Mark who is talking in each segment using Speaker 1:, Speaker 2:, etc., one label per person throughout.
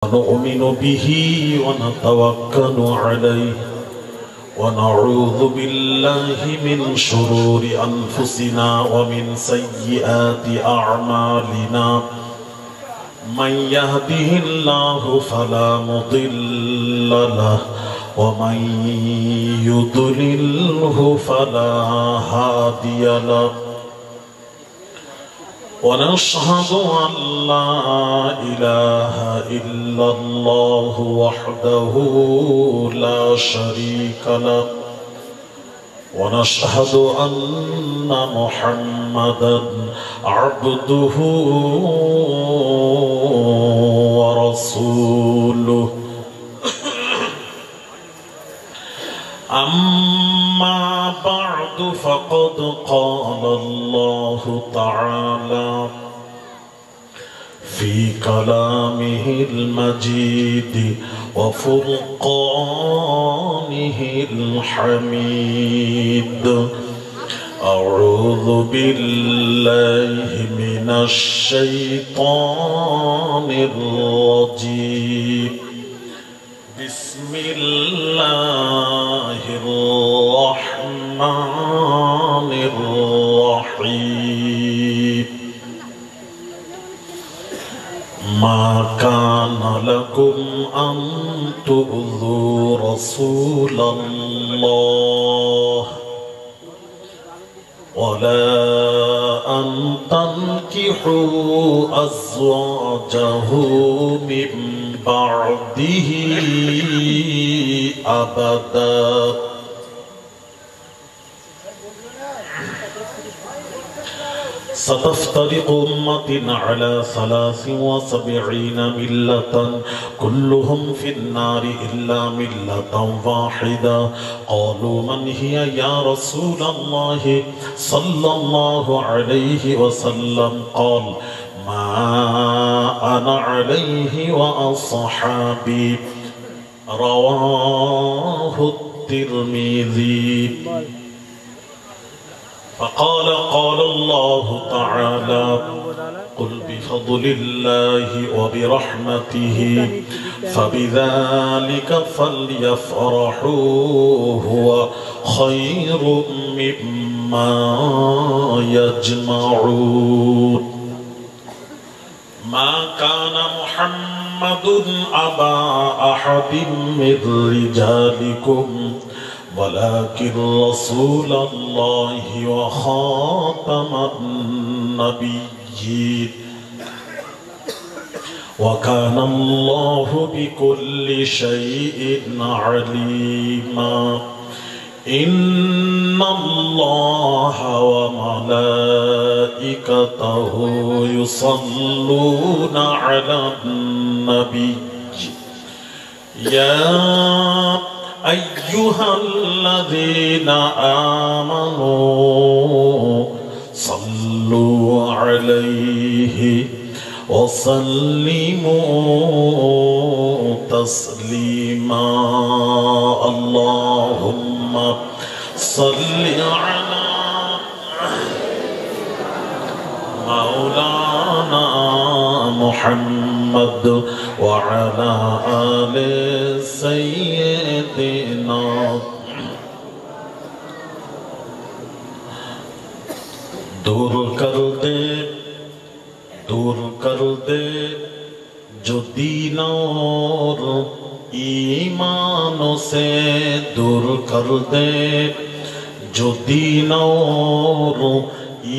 Speaker 1: ونؤمن به ونتوكل عليه ونعوذ بالله من شرور أنفسنا ومن سيئات أعمالنا من يهده الله فلا مضل له ومن يضلله فلا هادي له ونشهد أن لا إله إلا الله وحده لا شريك له ونشهد أن محمدا عبده ورسوله أما بعد فقد قال الله تعالى في كلامه المجيد وفرقانه الحميد أعوذ بالله من الشيطان الرجيم بسم الله الرحمن الرحيم ما كان لكم أن تؤذوا رسول الله ولا أن تنكحوا أزواجه من بعده أبدا ستفترق أمتنا على 73 ملة كلهم في النار إلا ملة واحدة قالوا من هي يا رسول الله صلى الله عليه وسلم قال ما أنا عليه وأصحابي رواه الترمذي فقال قال الله تعالى قل بفضل الله وبرحمته فبذلك فليفرحوا هو خير مما يجمعون ما كان محمد أبا أحد من رجالكم ولكن رسول الله وخاتم النبيين وكان الله بكل شيء عليما إن الله وملائكته يصلون على النبي يا أيها الذين آمنوا صلوا عليه وسلموا تسليما اللهم صل على مولانا محمد وعلى آل سيدنا दूर कर दे जो दीन और ईमानों से दूर कर दे जो दीन और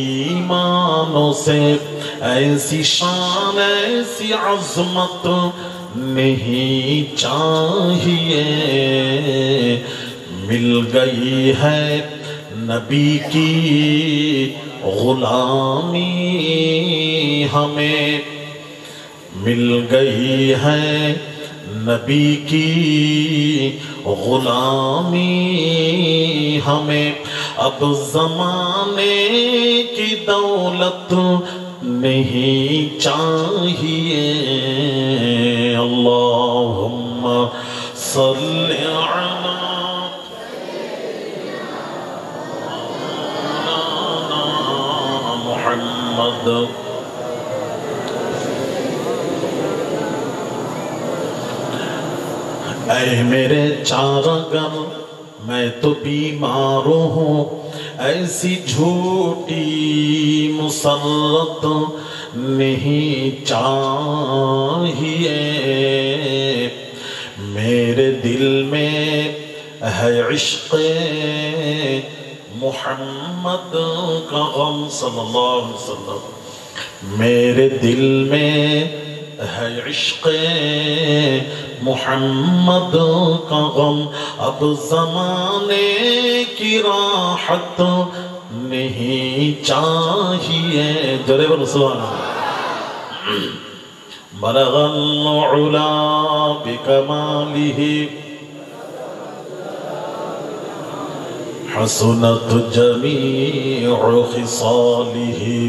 Speaker 1: ईमानों से ऐसी शान ऐसी अज़मत नहीं चाहिए मिल गई है नबी की गुलामी हमें मिल गई है नबी की गुलामी हमें अब ज़माने की दौलत नहीं चाहिए अल्लाहुम्मा सल्लि अला मुहम्मद ऐ मेरे चारागर मैं तो बीमार हूँ, ऐसी झूठी मुसर्रत नहीं चाहिए। मेरे दिल में है इश्क़े मोहम्मद का गम सल्लल्लाहु अलैहि वसल्लम, मेरे दिल में है इश्क़े मोहम्मद का गम। अब ज़माने की राहत नहीं चाहिए। जरे बोलो सुभान अल्लाह। बलगल उला बिकमालिही हसनत जमीउ खिसालिही।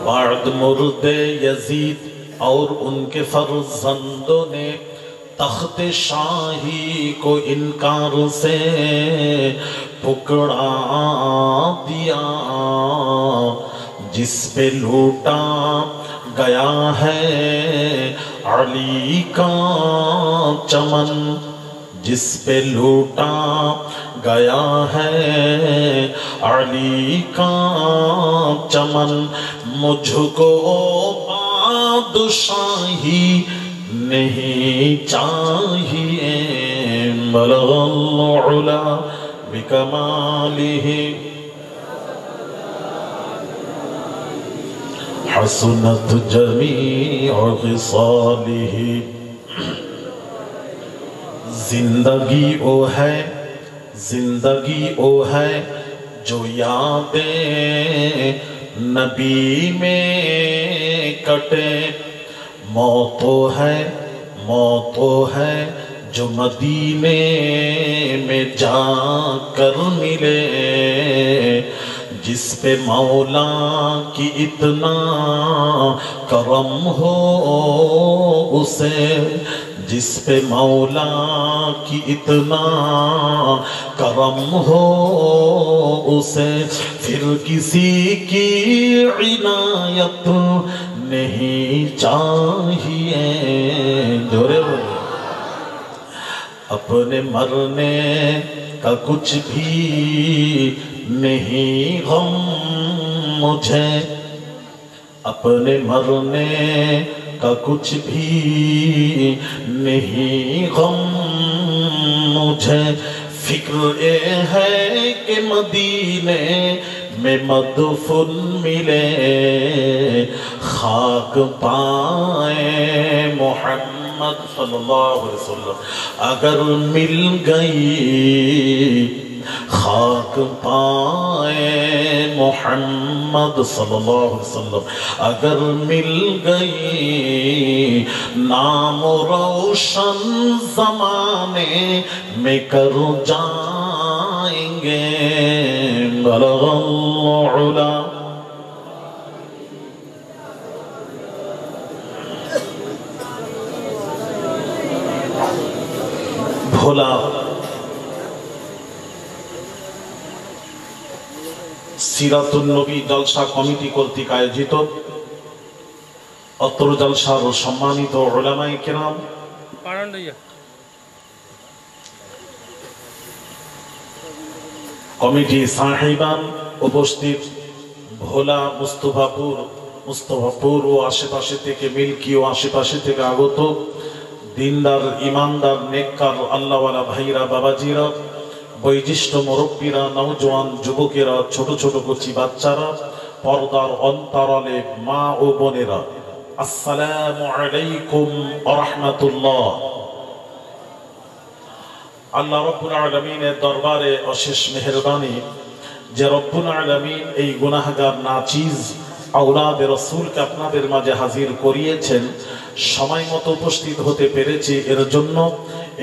Speaker 1: बाद मुर्दे यजीद और उनके फर्जंदों ने तख्त शाही को इनकार से पुकड़ा दिया, जिस पे लूटा गया है अली का चमन, जिस पे लूटा गया है अली का चमन। मुझको बादशाही नहीं चाहिए। बलगल उला बिकमालिही हसनत जमीउ खिसालिही। जिंदगी ओ है, जिंदगी ओ है जो यादें नबी में कटे। मौत है, मौत है जो मदीने में जाकर मिले। जिस पे मौला की इतना करम हो उसे, जिस पे मौला की इतना करम हो उसे, फिर किसी की इनायत नहीं चाहिए। जोरे बोले। अपने मरने का कुछ भी नहीं गम मुझे, अपने मरने का कुछ भी नहीं गम मुझे। फिक्र ये है कि मदीने में मदफून मिले, खाक पाए मोहम्मद सल्लल्लाहु अलैहि वसल्लम अगर मिल गई, खाक पाए मोहम्मद सल्लल्लाहु अलैहि वसल्लम अगर मिल गई, नाम रोशन ज़माने में कर जाएंगे। बलगल उला भोला সিরাতুন নবী জলসা কমিটি কর্তৃক আয়োজিত অত্র জলসার সম্মানিত উলামায়ে কেরাম, কমিটি সাহিবান, উপস্থিত ভোলা মুস্তফাপুর ও আশেপাশে থেকে, মিল্কি ও আশেপাশে থেকে আগত দিনদার, ইমানদার, নেককার, আল্লাহওয়ালা ভাইরা, বাবাজিরা, বয়োজ্যেষ্ঠ মুরব্বীরা, নওজোয়ান যুবকেরা, ছোট ছোট কচি বাচ্চারা, পর্দার অন্তরালে মা ও বোনেরা, আসসালামু আলাইকুম ওয়া রাহমাতুল্লাহ। আল্লাহ রাব্বুল আলামিনের দরবারে অশেষ মেহেরবানি যে রব্বুল আলামিন এই গুনাহগার নাচিজ আওলাদে রাসূলকে আপনাদের মাঝে হাজির করিয়েছেন, সময় মতো উপস্থিত হতে পেরেছি এর জন্য,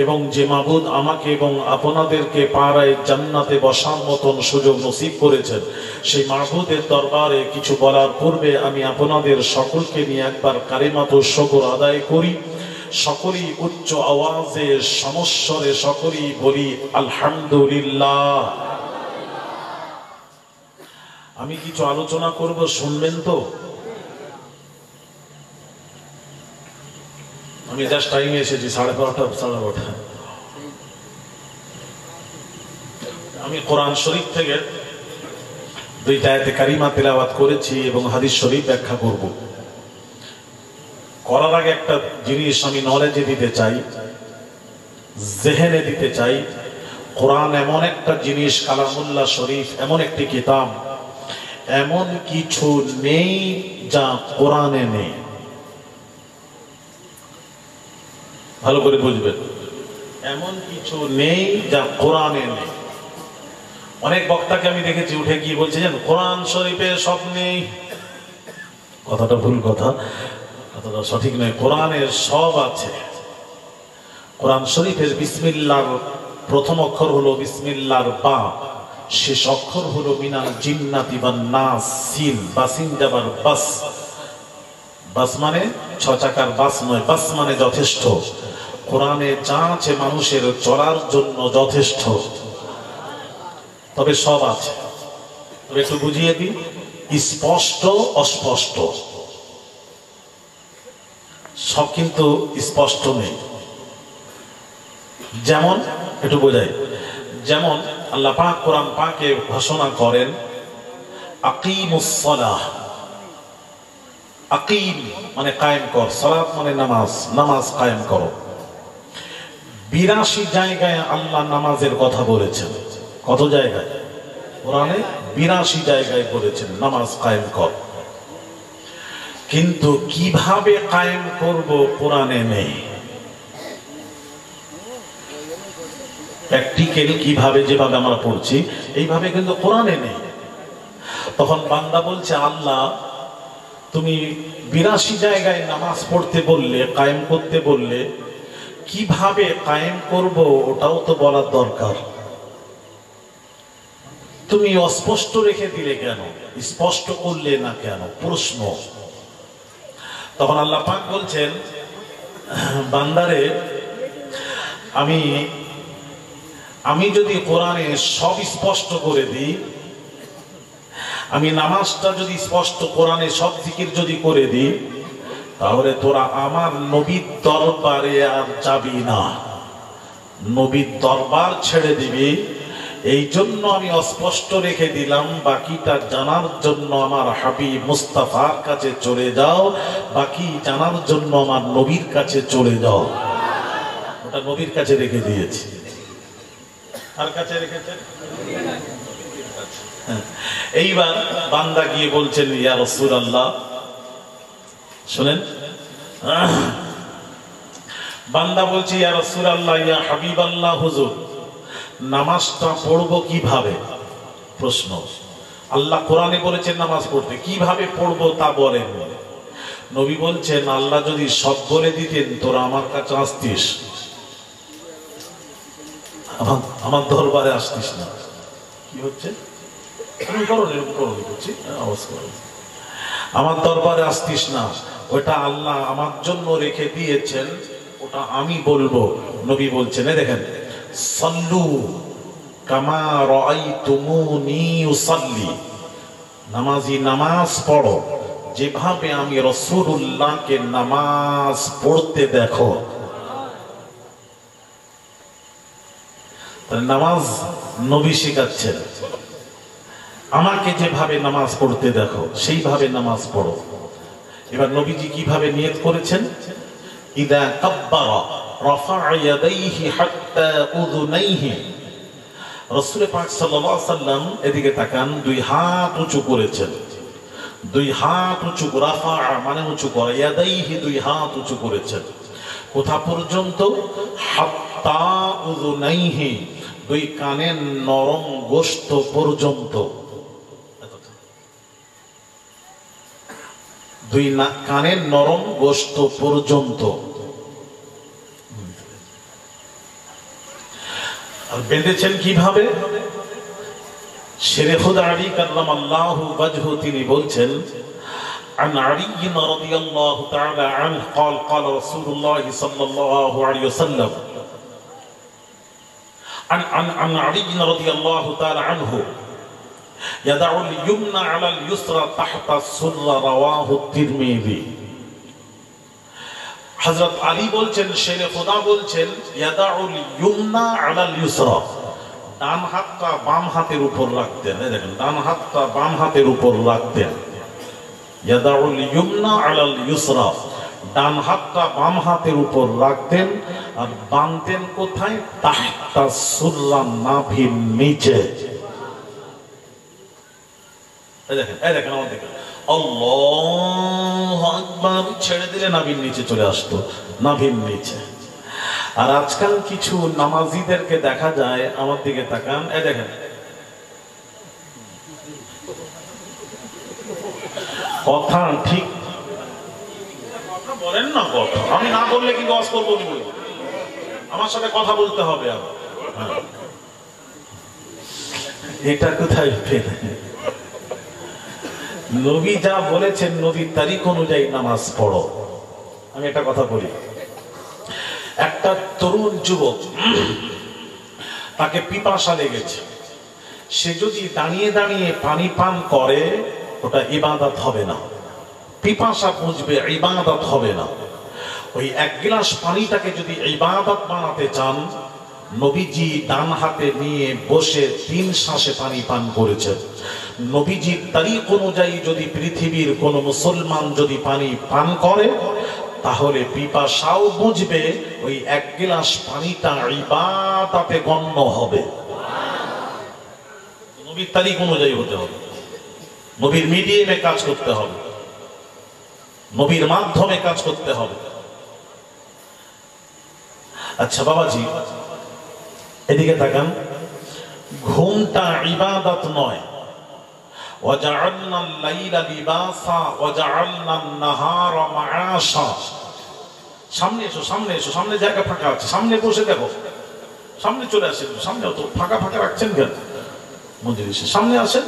Speaker 1: এবং যে মাবুদ আমাকে এবং আপনাদেরকে পাড়ায় জান্নাতে বসার মতন সুযোগ নসিব করেছেন, সেই মাবুদের দরবারে কিছু বলার পূর্বে আমি আপনাদের সকলকে নিয়ে একবার কালিমাতু শুকর আদায় করি। সকলেই উচ্চ আওয়াজে সমস্বরে সকলেই বলি আলহামদুলিল্লাহ। আমি কিছু আলোচনা করব, শুনবেন তো? আমি জাস্ট টাইমে এসেছি 12:30 12:30। আমি কোরআন শরীফ থেকে 2টা আয়াতে কারিমা তেলাওয়াত করেছি এবং হাদিস শরীফ ব্যাখ্যা করব। করার আগে একটা জিনিস আমি নলেজে দিতে চাই, জেহেনে দিতে চাই। কোরআন এমন একটা জিনিস, কালামুল্লাহ শরীফ এমন একটি কিতাব, এমন কিছু নেই যা কোরআনে নেই। ভালো করে বুঝবেন, এমন কিছু নেই যা কোরআনে নেই। অনেক বক্তাকে আমি দেখেছি উঠে গিয়ে বলছে যেন কোরআন শরীফে সব নেই। কথাটা ভুল কথা, কথাটা সঠিক নয়। কোরআনের সব আছে। কোরআন শরীফের বিসমিল্লাহর প্রথম অক্ষর হলো বিসমিল্লাহর বা, শেষ অক্ষর হলো মিনাল জিন্নাতি ওয়ান নাস, সিন, বাসিন যাবার বাস। বাস মানে 6 চাকার বাস নয়, বাস মানে যথেষ্ট। কোরআনে যা আছে মানুষের চলার জন্য যথেষ্ট, তবে সব আছে। তবে একটু বুঝিয়ে দিই, স্পষ্ট অস্পষ্ট সব কিন্তু স্পষ্ট নেই। যেমন একটু বোঝাই, যেমন আল্লাহ পাক কোরআন পাকে ঘোষণা করেন আকিমুস সালাহ। আকিম মানে কায়েম কর, সালাত মানে নামাজ, নামাজ কায়েম করো। 82 জায়গায় আল্লাহ নামাজের কথা বলেছেন। কত জায়গায়? কোরআনে 82 জায়গায় বলেছেন নামাজ কায়েম কর। কিন্তু কিভাবে কায়েম করব কোরআনে নেই। প্র্যাকটিক্যালি কিভাবে, যেভাবে আমরা পড়ছি এইভাবে কিন্তু কোরআনে নেই। তখন বান্দা বলছে, আল্লাহ তুমি 82 জায়গায় নামাজ পড়তে বললে, কায়েম করতে বললে, কিভাবে কায়েম করব ওটাও তো বলার দরকার। তুমি অস্পষ্ট রেখে দিলে কেন, স্পষ্ট করলে না কেন? প্রশ্ন। তখন আল্লাহ পাক বলছেন, বান্দারে আমি যদি কোরআনে সব স্পষ্ট করে দিই, আমি নামাজটা যদি স্পষ্ট কোরআনে সব জিকির যদি করে দিই, তাহলে তোরা আমার নবীর দরবারে আর যাবি না, নবীর দরবার ছেড়ে দিবি। এই জন্য আমি অস্পষ্ট রেখে দিলাম। বাকিটা জানার জন্য আমার হাবিব মুস্তাফার কাছে চলে যাও, বাকি জানার জন্য আমার নবীর কাছে চলে যাও। ওটা নবীর কাছে রেখে দিয়েছি। আর কাছে রেখেছেন? এইবার বান্দা গিয়ে বলছেন, ইয়া রাসূলুল্লাহ, শুনেন, বান্দা বলছে, ইয়া রাসূলুল্লাহ, ইয়া হাবিবাল্লাহ, হুজুর নামাজটা পড়বো কিভাবে? প্রশ্ন। আল্লাহ কোরআনে বলেছেন নামাজ পড়তে, কিভাবে পড়বো তা বলেন। নবী বলছেন, আল্লাহ যদি সব বলে দিতেন তোরা আমার কাছে আসতিস, আমার দরবারে আসতিস না। কি হচ্ছে? আমার দরবারে আসতিস না, ওটা আল্লাহ আমার জন্য রেখে দিয়েছেন, ওটা আমি বলবো। নবী বলছেন, দেখেন, সাল্লু কামা রাআইতুমুনি উসাল্লি, নামাজি নামাজ পড়ো যেভাবে আমি রাসূলুল্লাহকে নামাজ পড়তে দেখো। নামাজ নবী শিখাচ্ছেন, আমাকে যেভাবে নামাজ পড়তে দেখো সেইভাবে নামাজ পড়ো। এবার নবীজি কিভাবে নিয়ত করেছেন? ইদা কাব্বারা রাফা ইয়াদাইহি হাত্তা উযুনাইহি। রাসূল পাক সাল্লাল্লাহু আলাইহি সাল্লাম এদিকে তাকান, 2 হাত উঁচু করেছেন। 2 হাত উঁচু, রাফা মানে উঁচু করা, ইয়াদাইহি 2 হাত উঁচু করেছেন। কোথা পর্যন্ত? হাত্তা উযুনাইহি, 2 কানের নরম গোশত পর্যন্ত। 2 কানের নরম গোশত পর্যন্ত। আর বেঁধেছেন কিভাবে? শেরে খুদা আলী কাররামাল্লাহু ওয়াজহু তিনি বলছেন, عن علي رضي الله تعالى عنه قال قال رسول الله صلى الله عليه وسلم عن علي رضي الله تعالى عنه يدع اليمنى على اليسرى تحت السرة رواه الترمذي। হযরত আলী বলছেন, শেরে খোদা বলছেন, ইয়াদাউল ইউমনা আলাল ইউসরা, ডান হাতটা বাম হাতের উপর রাখতেন। এই দেখেন, ডান হাতটা বাম হাতের উপর রাখতেন। ইয়াদাউল ইউমনা আলাল ইউসরা, ডান হাতটা বাম হাতের উপর রাখতেন। আর বাঁধতেন কোথায়? তাহতা সুররা, নাভির নিচে। এই দেখেন, এই দেখেন, আমার দেখেন, আল্লাহু আকবার, ছেড়ে দিলে নাভির নিচে চলে আসতো, নাভির নিচে। আর আজকাল কিছু নামাজিদেরকে দেখা যায়, আমার দিকে তাকান, এই দেখেন, কথা ঠিক কথা বলেন না, কথা আমি না বললে কিন্তু ওয়াজ করবো, আমার সাথে কথা বলতে হবে। এটা কোথায় পেলেন? নবী যা বলেছেন, নবীর তারিখ অনুযায়ী নামাজ পড়ো। আমি একটা কথা বলি, একটা তরুণ যুবক, তাকে পিপাসা লেগেছে, সে যদি দাঁড়িয়ে দাঁড়িয়ে পানি পান করে, ওটা ইবাদত হবে না। পিপাসা বুঝবে, ইবাদত হবে না। ওই এক গ্লাস পানিটাকে যদি ইবাদত বানাতে চান, নবীজি ডান হাতে নিয়ে বসে 3 শ্বাসে পানি পান করেছেন। নবীজির তারিখ অনুযায়ী যদি পৃথিবীর কোন মুসলমান যদি পানি পান করে, তাহলে পিপাসাও বুঝবে, ওই এক গ্লাস পানিটা ইবাদতে গণ্য হবে। নবীর তারিখ অনুযায়ী হতে হবে, নবীর মিডিয়ামে কাজ করতে হবে, নবীর মাধ্যমে কাজ করতে হবে। আচ্ছা বাবাজি, এদিকে তাকান, ঘুমটা ইবাদত নয়। ওয়াজআলনাল লাইলা লিবাসা ওয়াজআলনান নাহারা মাআশা। সামনে এসো, সামনে এসো, সামনে জায়গা ফাঁকা আছে, সামনে বসে দেখো, সামনে চলে আসেন। সামনে তো ফাঁকা ফাঁকা রাখছেন কেন? মজলিসে সামনে আসেন,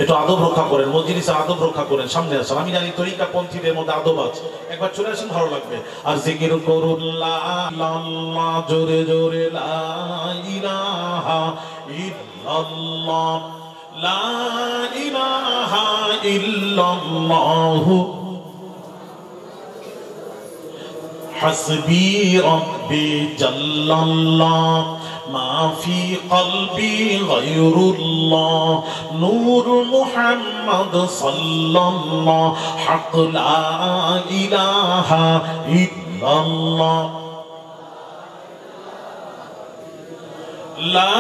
Speaker 1: একটু আদব রক্ষা করেন, মজলিসে আদব রক্ষা করেন, সামনে আসেন। আমি জানি তরিকা পন্থীদের মধ্যে আদব আছে, একবার চলে আসেন, ভালো লাগবে। আর জিকির করুন লা ইলাহা, জোরে জোরে লা ইলাহা ইল্লাল্লাহ, লা ইলাহা ইল্লাল্লাহ, হাসবি রাব্বি জাল্লাল্লাহ, মা ফি কলবি গায়রুল্লাহ, নূর মুহাম্মদ সাল্লাল্লাহ, হক লা ইলাহা ইল্লাল্লাহ, লা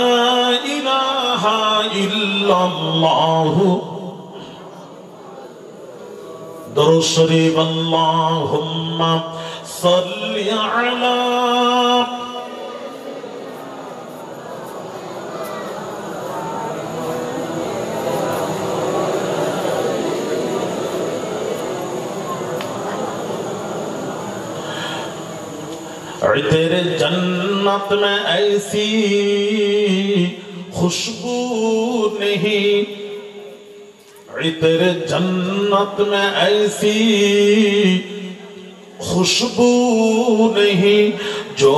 Speaker 1: ইলাহা ইল্লাল্লাহ। দরুদ শরীফ, আল্লাহুম্মা সাল্লি আলা। तेरे जन्नत में ऐसी खुशबू नहीं, तेरे जन्नत में ऐसी खुशबू नहीं, जो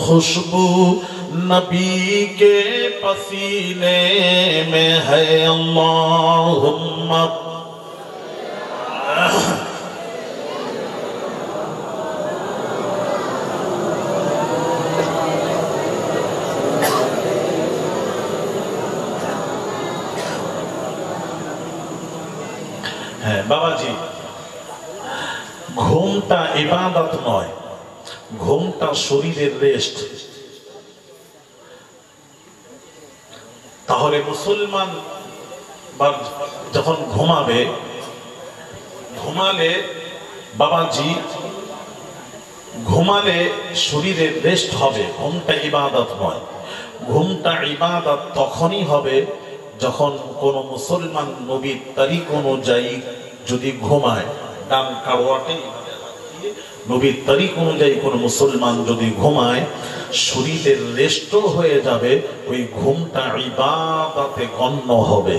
Speaker 1: खुशबू नबी के पसीने में है। अल्लाहुम्मा বাবাজি, ঘুমটা ইবাদত নয়, ঘুমটা শরীরের রেস্ট। তাহলে মুসলমান যখন ঘুমাবে, ঘুমালে বাবাজি, ঘুমালে শরীরের রেস্ট হবে, ঘুমটা ইবাদত নয়। ঘুমটা ইবাদত তখনই হবে যখন কোন মুসলমান নবীর তারিখ অনুযায়ী যদি ঘুমায়, ডান কারওয়াটে নবীর তারিখ অনুযায়ী কোন মুসলমান যদি ঘুমায়, শরীরের রেস্ট হয়ে যাবে, ওই ঘুমটা ইবাদতে গণ্য হবে।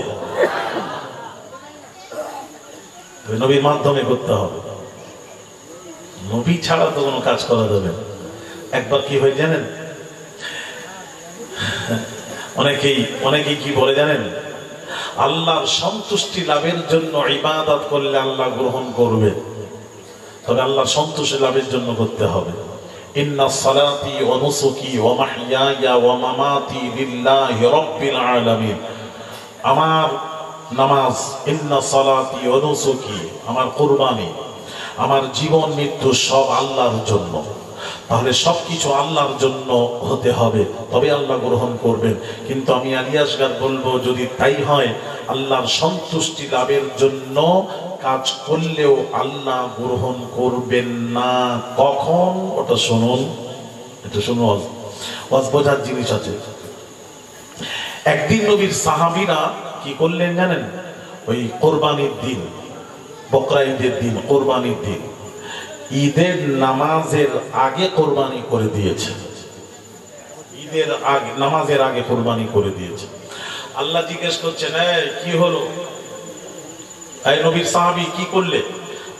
Speaker 1: নবীর মাধ্যমে করতে হবে, নবী ছাড়া তো কোনো কাজ করা যাবে। একবার কি হয় জানেন, অনেকেই কি বলে জানেন, আল্লাহর সন্তুষ্টি লাভের জন্য ইবাদত করলে আল্লাহ গ্রহণ করবে। তবে আল্লাহর সন্তোষ লাভের জন্য করতে হবে। ইন্না সালাতি ওয়া নুসুকি ওয়া মাহইয়ায়া ওয়া মামাতি লিল্লাহি রাব্বিল আলামিন। আমার নামাজ, ইন্না সালাতি ওয়া নুসুকি, আমার কুরবানি, আমার জীবন মৃত্যু সব আল্লাহর জন্য। তাহলে সবকিছু আল্লাহর জন্য হতে হবে, তবে আল্লাহ গ্রহণ করবেন। কিন্তু আমি আলী আসগার বলবো, যদি তাই হয় আল্লাহর সন্তুষ্টি লাভের জন্য কাজ করলেও আল্লাহ গ্রহণ করবেন না। কখন? ওটা শুনুন, এটা শুনুন, ওয়াজ বোঝার জিনিস আছে। একদিন নবীর সাহাবীরা কি করলেন জানেন? ওই কোরবানির দিন, বকরা ঈদের দিন, কোরবানির দিন, ঈদের নামাজের আগে কোরবানি করে দিয়েছে। ঈদের আগে, নামাজের আগে কোরবানি করে দিয়েছে। আল্লাহ জিজ্ঞেস করছেন, কি হলো? এই নবীর সাহাবী কি করলে?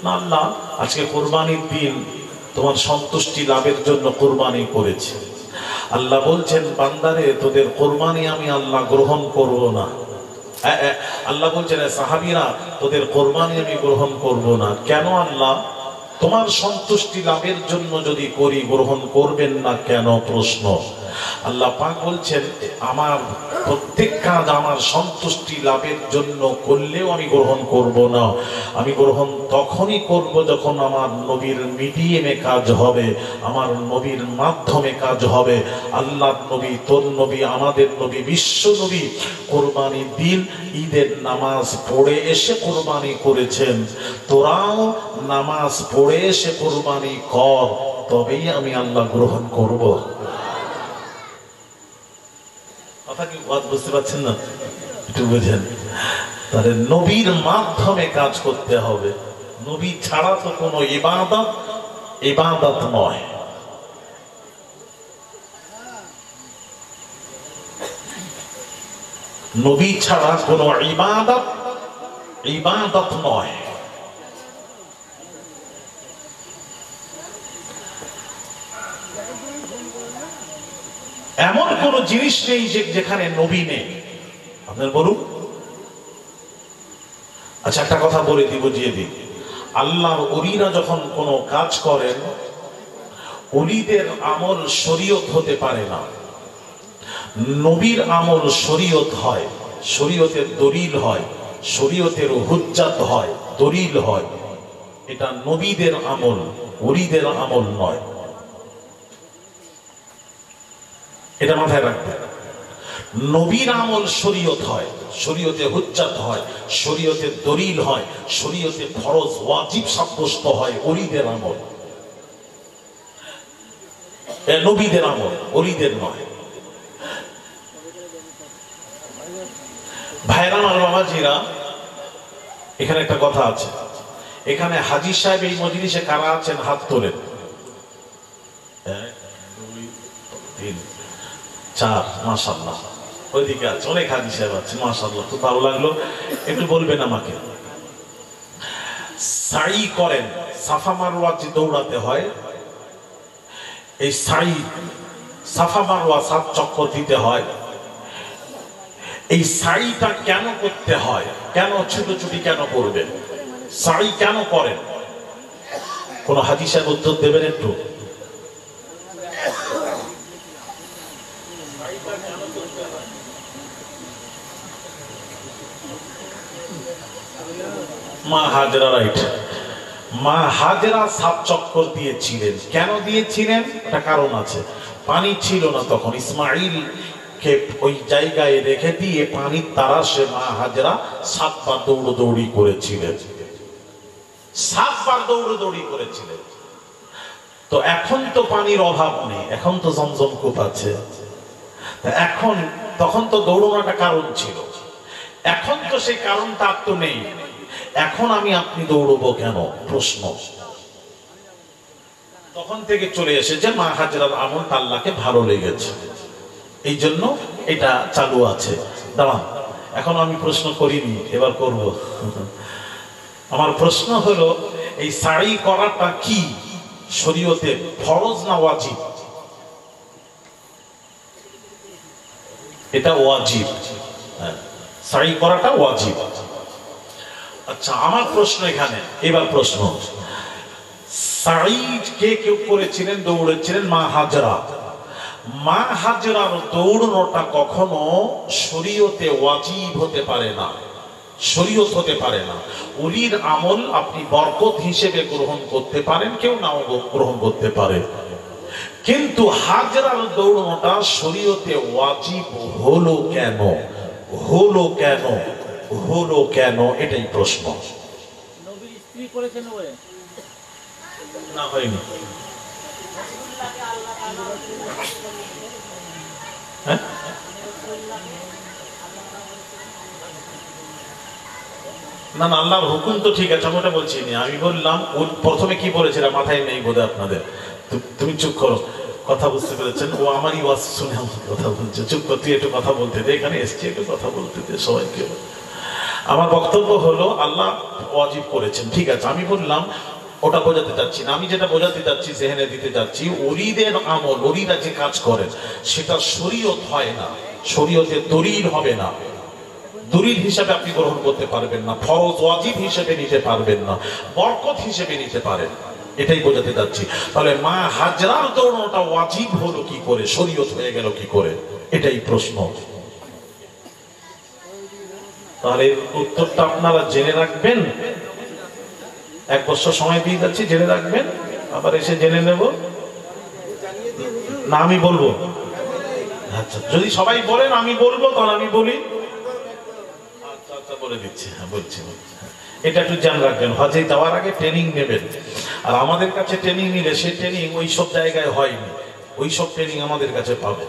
Speaker 1: না আল্লাহ, আজকে কোরবানির দিন, তোমার সন্তুষ্টি লাভের জন্য কোরবানি করেছে। আল্লাহ বলছেন, বান্দারে, তোদের কোরবানি আমি আল্লাহ গ্রহণ করব না। আল্লাহ বলছেন, সাহাবীরা, তোদের কোরবানি আমি গ্রহণ করব না। কেন আল্লাহ? তোমার সন্তুষ্টি লাভের জন্য যদি করি, গ্রহণ করবেন না কেন? প্রশ্ন। আল্লাহ পাক বলছেন, আমার প্রত্যেক কাজ আমার সন্তুষ্টি লাভের জন্য করলেও আমি গ্রহণ করব না। আমি গ্রহণ তখনই করব যখন আমার নবীর মিডিয়ামে কাজ হবে, আমার নবীর মাধ্যমে কাজ হবে। আল্লাহর নবী, তোর নবী, আমাদের নবী, বিশ্ব নবী কোরবানির দিন ঈদের নামাজ পড়ে এসে কোরবানি করেছেন। তোরাও নামাজ পড়ে এসে কোরবানি কর, তবেই আমি আল্লাহ গ্রহণ করব। কথা কি বুঝতে পারছেন না? একটু বুঝেন। তাহলে নবীর মাধ্যমে কাজ করতে হবে। নবী ছাড়া তো কোনো ইবাদত নয়। নবী ছাড়া কোনো ইবাদত নয়। এমন কোন জিনিস নেই যেখানে নবী নেই। আপনার বলুন। আচ্ছা, একটা কথা বলে দিব, বুঝিয়ে দিই। আল্লাহর ওলিরা যখন কোনো কাজ করেন, ওলিদের আমল শরীয়ত হতে পারে না। নবীর আমল শরীয়ত হয়, শরীয়তের দলিল হয়, শরীয়তের হুজ্জাত হয়, দলিল হয়। এটা নবীদের আমল, ওলিদের আমল নয়। এটা মাথায় রাখবে। নবীর আমল শরীয়ত হয়, শরীয়তে হুজ্জাত হয়, শরীয়তের দলিল হয়, শরীয়তে ফরজ ওয়াজিব সাব্যস্ত হয়। ওলিদের আমল, নবীদের আমল, ওলিদের নয়। ভাইরা আর বাবাজিরা, এখানে একটা কথা আছে। এখানে হাজী সাহেব এই মজলিসে কারা আছেন? হাত তোলেন। 1 2 3 4, মাশাআল্লাহ। ওইদিকে আছে অনেক হাজী সাহেব আছে, মাশাআল্লাহ, খুব ভালো লাগলো। একটু বলবেন আমাকে, সাই করেন, সাফা মারওয়া যে দৌড়াতে হয়, এই সাই, সাফা মারওয়া 7 চক্কর দিতে হয়। এই সাইটা কেন করতে হয়? কেন ছুটোছুটি কেন করবেন? সাই কেন করেন? কোন হাজী সাহেব উত্তর দেবেন একটু? মা হাজরা, রাইট। মা হাজরা 7 চক্কর দিয়েছিলেন। কেন দিয়েছিলেন? একটা কারণ আছে। পানি ছিল না তখন। ইসমাইল কে ওই জায়গায় রেখে দিয়ে পানির তারাশে মা হাজরা 7 বার দৌড়দৌড়ি করেছিলেন। 7 বার দৌড়দৌড়ি করেছিলেন। তো এখন তো পানির অভাব নেই, এখন তো জমজম কূপ আছে। এখন, তখন তো দৌড়ানোটা কারণ ছিল, এখন তো সেই কারণটা আর তো নেই। এখন আমি আপনি দৌড়বো কেন? প্রশ্ন। তখন থেকে চলে এসেছে মা হাজরার আমল আল্লাহকে ভালো লেগেছে, এই জন্য এটা চালু আছে। দাঁড়ান, এখন আমি প্রশ্ন করিনি, এবার করব। আমার প্রশ্ন হলো, এই সাই করাটা কি শরীয়তে ফরজ না ওয়াজিব? এটা ওয়াজিব। সাই করাটা ওয়াজিব। আচ্ছা, আমার প্রশ্ন এখানে, এবার প্রশ্ন, সাঈদ কে কেউ করেছিলেন, দৌড়েছিলেন মা হাজরা। মা হাজরার দৌড়নোটা কখনো শরীয়তে ওয়াজিব হতে পারে না, শরীয়ত হতে পারে না। ওলির আমল আপনি বরকত হিসেবে গ্রহণ করতে পারেন, কেউ নাও গ্রহণ করতে পারে, কিন্তু হাজরার দৌড়নোটা শরীয়তে ওয়াজিব হলো কেন, হলো কেন, হলো কেন, এটাই প্রশ্ন।
Speaker 2: নবীর স্ত্রী করেছেন বলে
Speaker 1: না হয়নি, হ্যাঁ না না, আল্লাহর হুকুম তো ঠিক আছে, আমি ওটা বলছি না। আমি বললাম প্রথমে কি বলেছিলাম, মাথায় নেই বোধহয় আপনাদের। তুমি চুপ করো, কথা বুঝতে পেরেছেন? ও আমারই ওয়াজ শুনে আমার কথা বলছে, চুপ কর, তুই একটু কথা বলতে দে, এখানে এসছি একটু কথা বলতে দে সবাইকে। আমার বক্তব্য হলো আল্লাহ ওয়াজিব করেছেন, ঠিক আছে। আমি বললাম ওটা বোঝাতে চাচ্ছি না, আমি যেটা বোঝাতে চাচ্ছি, জেহেনে দিতে চাচ্ছি, ওলিদের আমল, ওলিরা যে কাজ করেন সেটা শরীয়ত হয় না, শরীয়তে দলিল হবে না, দলিল হিসাবে আপনি গ্রহণ করতে পারবেন না, ফরজ ওয়াজিব হিসেবে নিতে পারবেন না, বরকত হিসেবে নিতে পারেন, এটাই বোঝাতে যাচ্ছি। তাহলে মা হাজরার দৌড়নোটা ওয়াজিব হলো কি করে, শরীয়ত হয়ে গেল কি করে, এটাই প্রশ্ন। তাহলে উত্তরটা আপনারা জেনে রাখবেন, 1 বছর সময় দিয়ে যাচ্ছি, জেনে রাখবেন, আবার এসে জেনে নেব না, আমি বলবো। আচ্ছা, যদি সবাই বলেন আমি বলবো, তখন আমি বলি। আচ্ছা আচ্ছা, বলে দিচ্ছি, হ্যাঁ বলছি। এটা একটু জান রাখবেন, হজে যাওয়ার আগে ট্রেনিং নেবেন। আর আমাদের কাছে ট্রেনিং নিলে সে ট্রেনিং ওই সব জায়গায় হয়নি, ওই সব ট্রেনিং আমাদের কাছে পাবে।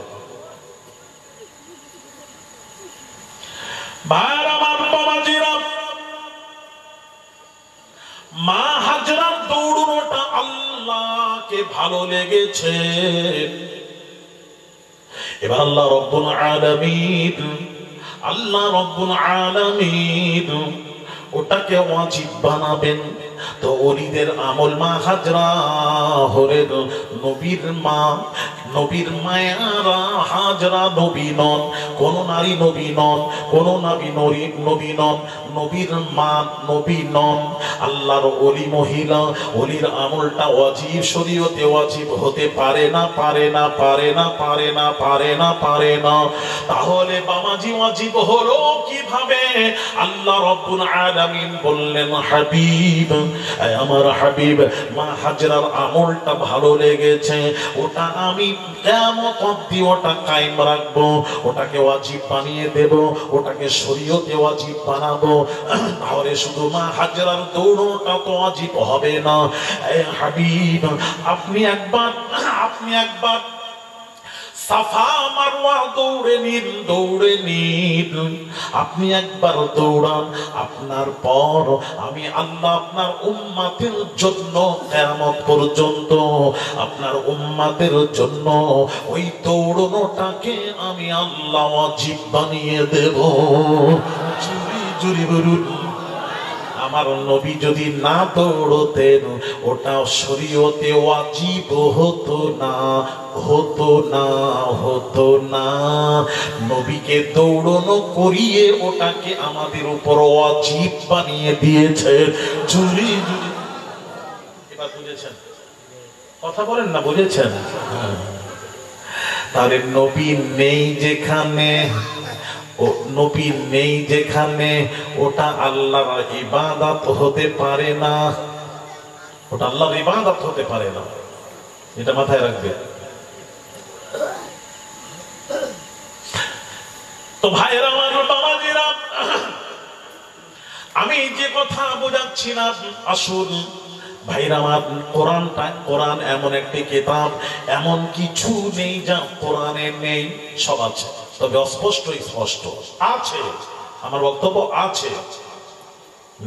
Speaker 1: মা হাজরার দৌড়নোটা আল্লাহকে ভালো লেগেছে। এবার আল্লাহ রব্বুল আলামিন, আল্লাহ রব্বুল আলামিন ওটাকে ওয়াজিব বানাবেন। তো ওলিদের আমল, মা হাজরা হলেন নবীর মা, নবীর মায়ারা। হাজরা নবী নন, কোন নারী নবী নন, কোন নবী নন, নবীর মা নবী নন, আল্লাহর ওলি মহিলা। ওলির আমলটা ওয়াজিব, শরীয়তে ওয়াজিব হতে পারে না, পারে না, পারে না, পারে না, পারে না, পারে না। তাহলে বাবাজি ওয়াজিব হলো কিভাবে? আল্লাহ রাব্বুল আলামিন বললেন, হাবিব, আমার হাবিব, মা হাজরার আমলটা ভালো লেগেছে, ওটা আমি কিয়ামত অবধি ওটা কায়েম রাখবো, ওটাকে ওয়াজিব বানিয়ে দেব, ওটাকে শরীয়তে ওয়াজিব বানাবো। তাহলে শুধু মা হাজরার দৌড়টা তো ওয়াজিব হবে না। হাবিব, আপনি একবার সাফা মারওয়া দৌড়ে নিন, দৌড়ে নিন, আপনি একবার দৌড়ান। আপনার পর আমি আল্লাহ আপনার উম্মতের জন্য কিয়ামত পর্যন্ত, আপনার উম্মতের জন্য ওই দৌড়নোটাকে আমি আল্লাহ ওয়াজিব বানিয়ে দেব। জুরি জুরি বলুন, আমার নবী যদি না দৌড়তেন ওটা শরীয়তে ওয়াজিব হতো না, হতো না, হতো না। নবীকে দৌড়নো করিয়ে ওটাকে আমাদের উপর ওয়াজিব বানিয়ে দিয়েছে। জুরি জুরি, এবার বুঝেছেন? কথা বলেন না, বুঝেছেন? তাহলে নবী নেই যেখানে, ও নবী নেই যেখানে, ওটা আল্লাহর ইবাদত হতে পারে না, ওটা আল্লাহর ইবাদত হতে পারে না, এটা মাথায় রাখবে। তো ভাইয়েরা আমার, বাবাজিরা, আমি যে কথা বোঝাচ্ছিলাম, আসুন ভাইরা আমার, কোরআন এমন একটি কিতাব, এমন কিছু নেই যা কোরআনে নেই, সব আছে, তবে অস্পষ্ট স্পষ্ট আছে। আমার বক্তব্য আছে,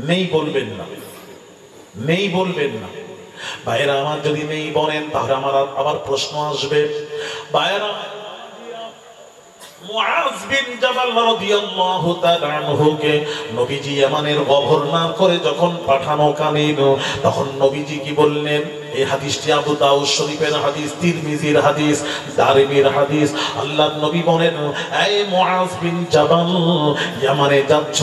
Speaker 1: নেই বলবেন না, নেই বলবেন না। ভাইরা আমার, যদি নেই বলেন তাহলে আমার আবার প্রশ্ন আসবে। ভাইরা মুআজ বিন জাবাল রাদিয়াল্লাহু তাআলা আনহুকে নবীজি ইয়ামানের গভর্নর করে যখন পাঠানো কালীন, তখন নবীজি কি বললেন? এই হাদিসটি আবু দাউদ শরীফের হাদিস, তিরমিজির হাদিস, দারিমির হাদিস। আল্লাহর নবী বলেন, এই মুআজ বিন জাবাল, ইয়ামানে যাচ্ছ,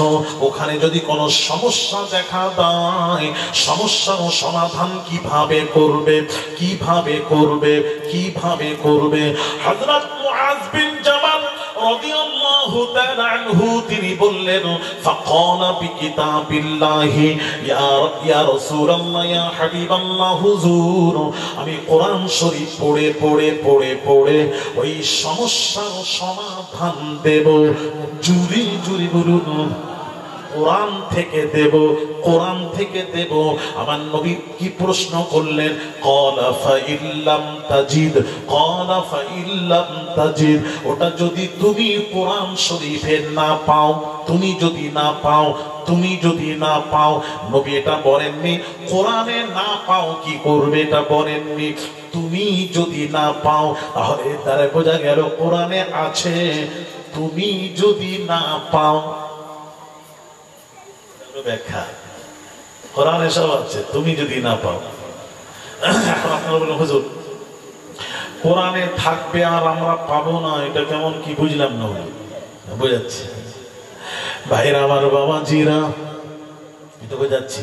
Speaker 1: ওখানে যদি কোনো সমস্যা দেখা দেয়, সমস্যার সমাধান কিভাবে করবে, কিভাবে করবে, কিভাবে করবে? হযরত মুআজ বিন জাবাল রাদিয়াল্লাহু তাআলা আনহু তিনি বললেন, ফাকালা বিকিতাবিল্লাহি ইয়া রাসূলুল্লাহ ইয়া হাবিবাল্লাহ হুজুর, আমি কোরআন শরীফ পড়ে পড়ে পড়ে পড়ে ওই সমস্যার সমাধান দেব। জুরি জুরি বলুন, কোরআন থেকে দেব, কোরআন থেকে দেব। আমার নবী কি প্রশ্ন করলেন? ক্বালা ফাইল্লাম তাজিদ, ক্বালা ফাইল্লাম তাজিদ, ওটা যদি তুমি কোরআন শরীফে না পাও, তুমি যদি না পাও, তুমি যদি না পাও। নবী এটা বলেননি কোরআনে না পাও কি করবে, এটা বলেননি। তুমি যদি না পাও, তাহলে তারে বোঝা গেল কোরআনে আছে। তুমি যদি না পাও, ব্যাখ্যা কোরআনে সব আছে, তুমি যদি না পাও। এখন আপনারা বলেন, হুজুর কোরআনে থাকবে আর আমরা পাবো না, এটা কেমন কি বুঝলাম না? বোঝাচ্ছি ভাইরা আমার, বাবা জিরা, এটা বোঝাচ্ছি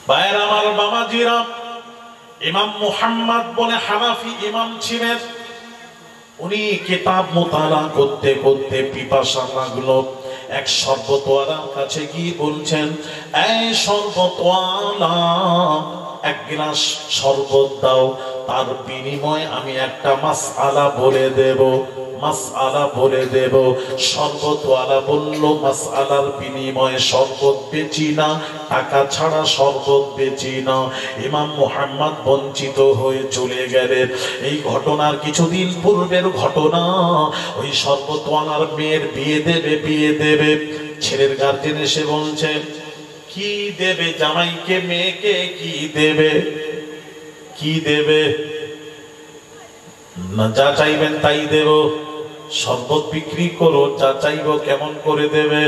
Speaker 1: ভাইরা আমার, বাবা জিরা। ইমাম মুহাম্মদ বলে হানাফি ইমাম ছিলেন, উনি কিতাব মুতালা করতে করতে পিপাসা লাগলো। এক শরবতওয়ালার কাছে গিয়ে বলছেন, এই শরবতওয়ালা, এক গ্লাস শরবত দাও, তার বিনিময়ে আমি একটা মাসআলা বলে দেব, মাসআলা বলে দেব। শরবতওয়ালা বলল, মাসআলার বিনিময়ে শরবত বেচি না, টাকা ছাড়া শরবত বেচি না। ইমাম মুহাম্মদ বঞ্চিত হয়ে চলে গেলেন। এই ঘটনার কিছুদিন পূর্বের ঘটনা। ওই শরবতওয়ালার মেয়ের বিয়ে দেবে, বিয়ে দেবে। ছেলের গার্জেন এসে বলছে, কি দেবে জামাইকে, মেয়েকে কি দেবে, কি দেবে? না, যা চাইবেন তাই দেব। শরবত বিক্রি করো, যা চাইবো। কেমন করে দেবে?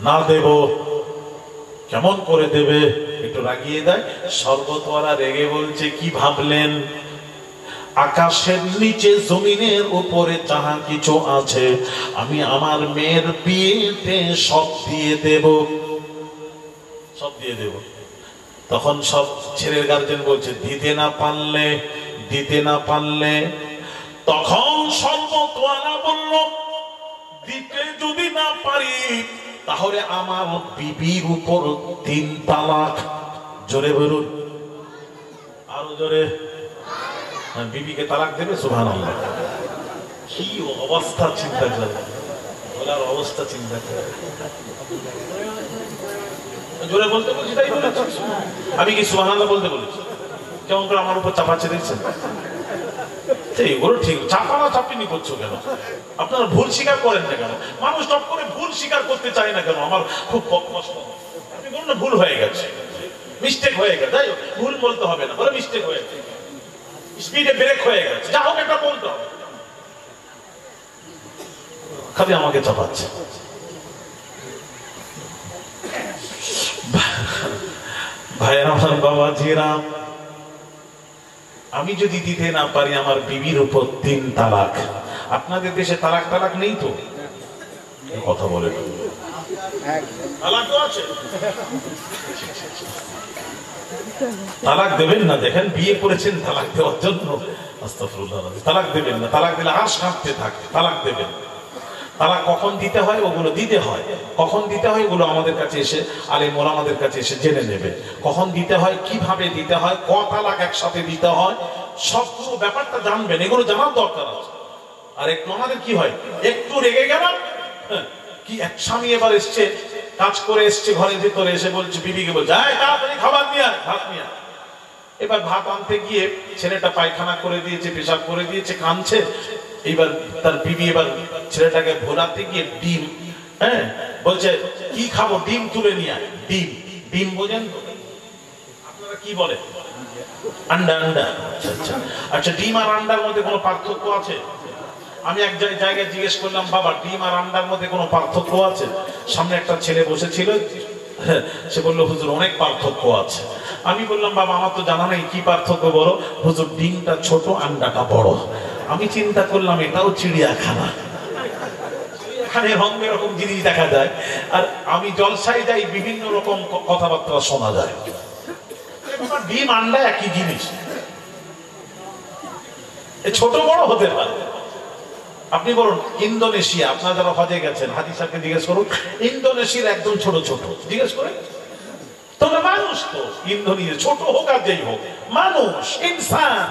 Speaker 1: না দেব। কেমন করে দেবে? একটু রাগিয়ে দেয়। শরবতওয়ালা রেগে বলছে, কি ভাবলেন আকাশের নিচে জমিনের উপরে যাহা কিছু আছে আমি আমার মেয়ের বিয়েতে সব দিয়ে দেব, সব দিয়ে দেব। তখন সব ছেলের গার্জেন বলছে, দিতে না পারলে, দিতে না পারলে। তখন শরবতওয়ালা বলল, দিতে যদি না পারি তাহলে আমার বিবির উপর 3 তালাক। জোরে বলুন, আরো জোরে। বিবিকে তালাক দেবে? সুবহানাল্লাহ। কি অবস্থা চিন্তা করে, ওনার অবস্থা চিন্তা করে। জোরে বলতে বলছি, তাই বলেছি। আমি কি সুবহানাল্লাহ বলতে বলেছি? কেমন করে আমার উপর চাপাচ্ছে দেখছেন? এইগুলো ঠিক, চাপানো চাপিনি করছো কেন? আপনারা ভুল স্বীকার করেন না কেন? মানুষ টপ করে ভুল স্বীকার করতে চায় না কেন? আমার খুব কষ্ট। আপনি বলুন না ভুল হয়ে গেছে, মিস্টেক হয়ে গেছে। তাই ভুল বলতে হবে না, বলে মিস্টেক হয়ে গেছে, স্পিডে ব্রেক হয়ে গেছে, যা হোক এটা বলতে হবে। খালি আমাকে চাপাচ্ছে। ভাইয়ের আমার, বাবা জিরা, আমি যদি দিতে না পারি আমার বিবির উপর 3 তালাক। আপনাদের দেশে তালাক তালাক নেই তো? কথা বলে তালাক তো আছে। তালাক দেবেন না, দেখেন বিয়ে করেছেন তালাক দেওয়ার জন্য। আস্তাগফিরুল্লাহ। তালাক দেবেন না, তালাক দিলে আর শান্তি থাকে। তালাক দেবেন। তালাক কখন দিতে হয় ওগুলো দিতে হয়, কখন দিতে হয় ওগুলো আমাদের কাছে এসে আলেম ওলামাদের কাছে এসে জেনে নেবে। কখন দিতে হয়, কিভাবে দিতে হয়, ক তালাক একসাথে দিতে হয়, সবগুলো ব্যাপারটা জানবেন। এগুলো জানার দরকার আছে। আর একটু আমাদের কি হয়, একটু রেগে গেলাম, কি এক স্বামী এবার এসছে, কাজ করে এসছে, ঘরের ভিতরে এসে বলছে, বিবিকে বলছে, তাড়াতাড়ি খাবার নিয়ে আয়, ভাত নিয়ে আয়। এবার ভাত আনতে গিয়ে ছেলেটা পায়খানা করে দিয়েছে, পেশাব করে দিয়েছে, কাঁদছে। এইবার তার বিবি এবার ছেলেটাকে ভোলাতে গিয়ে ডিম, বলছে কি খাবো, ডিম তুলে নিয়ে আয়। ডিম, ডিম বোঝেন তো? আপনারা কি বলে? আন্ডা। আন্ডা, আচ্ছা আচ্ছা আচ্ছা। ডিম আর আন্ডার মধ্যে কোনো পার্থক্য আছে? আমি এক জায়গায় জিজ্ঞেস করলাম, বাবা ডিম আর আন্ডার মধ্যে কোনো পার্থক্য আছে? সামনে একটা ছেলে বসেছিল, সে বললো হুজুর অনেক পার্থক্য আছে। আমি বললাম বাবা আমার তো জানা নেই, কি পার্থক্য বলো? হুজুর ডিমটা ছোট, আন্ডাটা বড়। আমি চিন্তা করলাম এটাও চিড়িয়াখানা, এখানে রং বেরকম জিনিস দেখা যায়, আর আমি জলসায় যাই, বিভিন্ন রকম কথাবার্তা শোনা যায়। ডিম আন্ডা একই জিনিস, ছোট বড় হতে পারে। আপনি বলুন ইন্দোনেশিয়া, আপনারা যারা হজে গেছেন হাজি সাহেবকে জিজ্ঞেস করুন, ইন্দোনেশিয়ার একদম ছোট ছোট জিজ্ঞেস করে। তবে মানুষ তো ইন্দোনেশিয়া ছোট হোক আর যেই হোক, মানুষ ইনসান।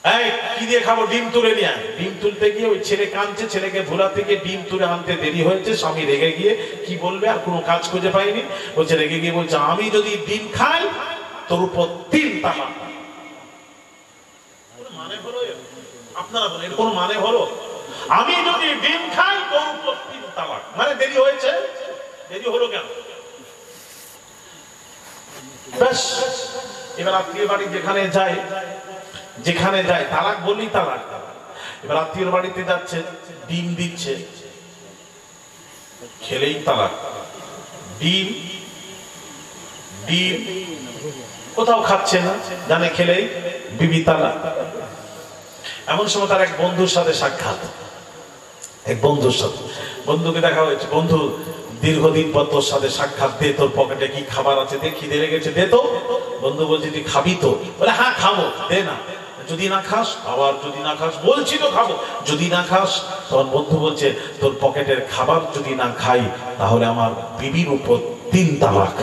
Speaker 1: এই কি দিয়ে খাবো? ডিম তুলে নিয়ে আয়। ডিম তুলতে গিয়ে ওই ছেলে কাঁদছে, ছেলেকে ভোলাতে গিয়ে ডিম তুলে আনতে দেরি হয়েছে। স্বামী রেগে গিয়ে কি বলবে, আর কোনো কাজ খুঁজে পাইনি, বলছে রেগে গিয়ে বলছে আমি যদি ডিম খাই তোর উপর 3 তালাক। মানে হলো? আপনারা বলেন এর কোনো মানে হলো? আমি যদি ডিম খাই তোর উপর 3 তালাক, মানে দেরি হয়েছে। দেরি হলো কেন? ব্যাস, এবার আত্মীয় বাড়ি যেখানে যায় তালাক বললেই তালাক। এবার আত্মীয় বাড়িতে যাচ্ছে, ডিম দিচ্ছে, খেলেই তালাক। ডিম ডিম কোথাও খাচ্ছে না, জানে খেলেই বিবি তালাক। এমন সময় তার এক বন্ধুর সাথে সাক্ষাৎ, বন্ধুকে দেখা হয়েছে। বন্ধু দীর্ঘদিন পর তোর সাথে সাক্ষাৎ, দে তোর পকেটে কি খাবার আছে, দে, খিদে লেগেছে, দে তো। বন্ধু বলছে তুই খাবি তো? বলে হ্যাঁ খাবো। দে না। যদি না খাস? আবার যদি না খাস? বলছি তো খাবো। যদি না খাস? তখন বন্ধু বলছে তোর পকেটের খাবার যদি না খাই তাহলে আমার বিবির উপর 3 তালাক।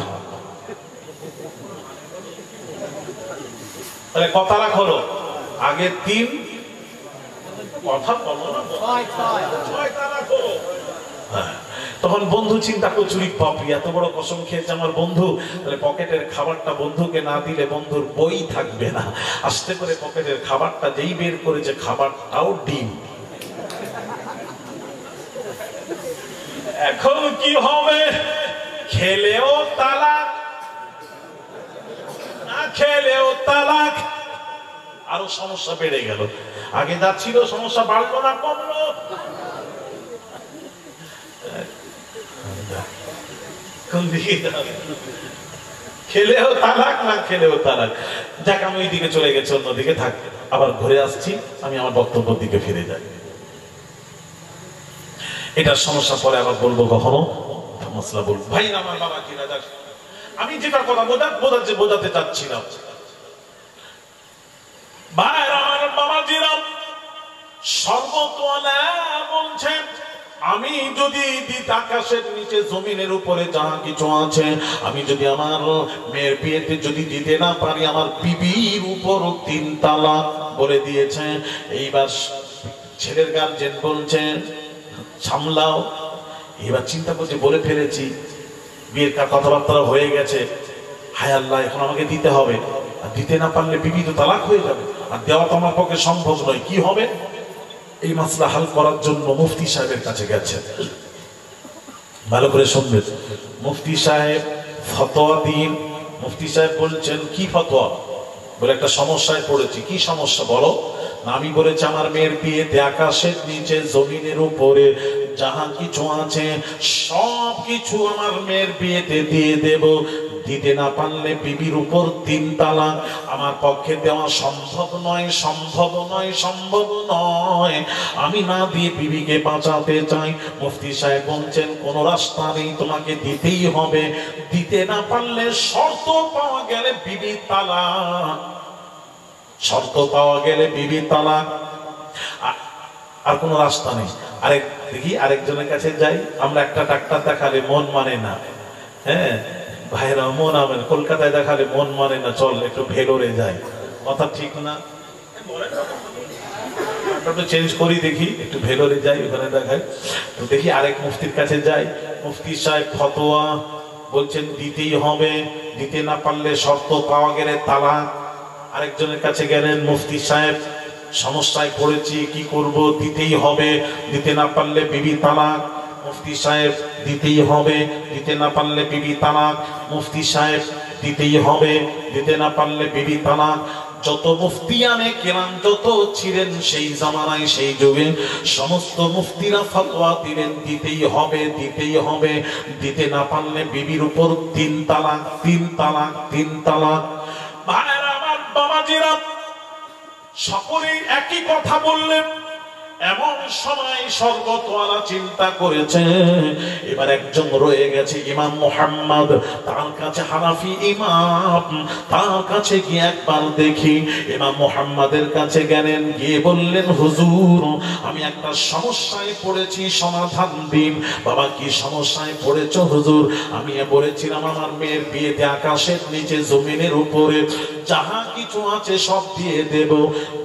Speaker 1: তাহলে ক তালাক হলো? আগে 3, কথা বলো না, 6 তালাক হলো। তখন বন্ধু চিন্তা করছে বাপরে এত বড় কসম খেয়েছে আমার বন্ধু, তাহলে পকেটের খাবারটা বন্ধুকে না দিলে বন্ধুর বই থাকবে না। আস্তে করে পকেটের খাবারটা যেই বের করেছে, খাবারটাও ডিম। এখন কি হবে? খেলেও তালাক, না খেলেও তালাক। আরো সমস্যা বেড়ে গেল। আগে যা ছিল সমস্যা বাড়লো না কমলো? খেলেও তালাক, না খেলেও তালাক। যাক, আমি ওই দিকে চলে গেছি, অন্যদিকে থাক। আবার ঘুরে আসছি, আমি আমার বক্তব্যের দিকে ফিরে যাই। এটার সমস্যা পরে আবার বলবো কখনো, মশলা বলবো। ভাই আমার বাবা কিনা যাক, আমি যেটা কথা বোঝাতে চাচ্ছিলাম, ভাই আমার বাবাজিরা সর্বতলা বলছেন আমি যদি আকাশের নিচে জমিনের উপরে যা কিছু আছে, আমি যদি আমার মেয়ের বিয়েতে যদি দিতে না পারি, আমার বিবির উপর 3 তালাক বলে দিয়েছে। এইবার ছেলের গার্জেন বলছেন সামলাও। এবার চিন্তা করছে বলে ফেলেছি, বিয়ের কথাবার্তা হয়ে গেছে, হায় আল্লাহ এখন আমাকে দিতে হবে, আর দিতে না পারলে বিবি তো তালাক হয়ে যাবে, আর দেওয়া তো আমার পক্ষে সম্ভব নয়। কি হবে? এই মাসলা হাল করার জন্য মুফতি সাহেবের কাছে গেছেন। ভালো করে শুনবেন, মুফতি সাহেব ফতোয়া দিন। মুফতি সাহেব বলছেন কি ফতোয়া? বলে একটা সমস্যায় পড়েছি। কি সমস্যা বলো? না, আমি বলেছি আমার মেয়ের বিয়েতে আকাশের নিচে জমিনের উপরে যাহা কিছু আছে সব কিছু আমার মেয়ের বিয়েতে দিয়ে দেব, দিতে না পারলে বিবির উপর 3 তালাক। আমার পক্ষে দেওয়া সম্ভব নয়। আমি না দিয়ে বিবিকে বাঁচাতে চাই। মুফতি সাহেব বলছেন কোন রাস্তা নেই, তোমাকে দিতেই হবে। দিতে না পারলে শর্ত পাওয়া গেলে বিবি তালাক, আর কোন রাস্তা নেই। আরেকজনের কাছে যাই। আমরা একটা ডাক্তার দেখালে মন মানে না, হ্যাঁ ভাইরা, মন আমেন কলকাতায় দেখালে মন মানে না, চল একটু ভেলোরে যাই। কথা ঠিক না? চেঞ্জ করি, দেখি একটু ভেলোরে যাই, ওখানে দেখাই। তো দেখি আরেক মুফতির কাছে যাই। মুফতি সাহেব ফতোয়া বলছেন দিতেই হবে, দিতে না পারলে শর্ত পাওয়া গেলে তালাক। আরেকজনের কাছে গেলেন, মুফতি সাহেব সমস্যায় পড়েছি, কি করব? দিতেই হবে, দিতে না পারলে বিবি তালাক। মুফতি সাহেব দিতেই হবে, দিতে না পারলে বিবি তালাক। মুফতি সাহেব দিতেই হবে, দিতে না পারলে বিবি তালাক। যত মুফতিয়ানে কেরাম যত ছিলেন সেই জামানায় সেই যুগে সমস্ত মুফতিরা ফতোয়া দিলেন দিতেই হবে, দিতেই হবে, দিতে না পারলে বিবির উপর 3 তালাক, 3 তালাক, 3 তালাক। ভাইরা আমার, বাবাজিরা, সকলেই একই কথা বললেন। এমন সময় সর্বতওয়ালা চিন্তা করেছে, এবার একজন রয়ে গেছে ইমাম মুহাম্মদ, তার কাছে হানাফি ইমাম, তার কাছে গিয়ে একবার দেখি। ইমাম মুহাম্মাদের কাছে গেলেন, গিয়ে বললেন, হুজুর আমি একটা সমস্যায় পড়েছি, সমাধান দিন। বাবা কি সমস্যায় পড়েছো হুজুর? আমি বলেছিলাম আমার মেয়ের বিয়েতে আকাশের নিচে জমিনের উপরে যাহা কিছু আছে সব দিয়ে দেব,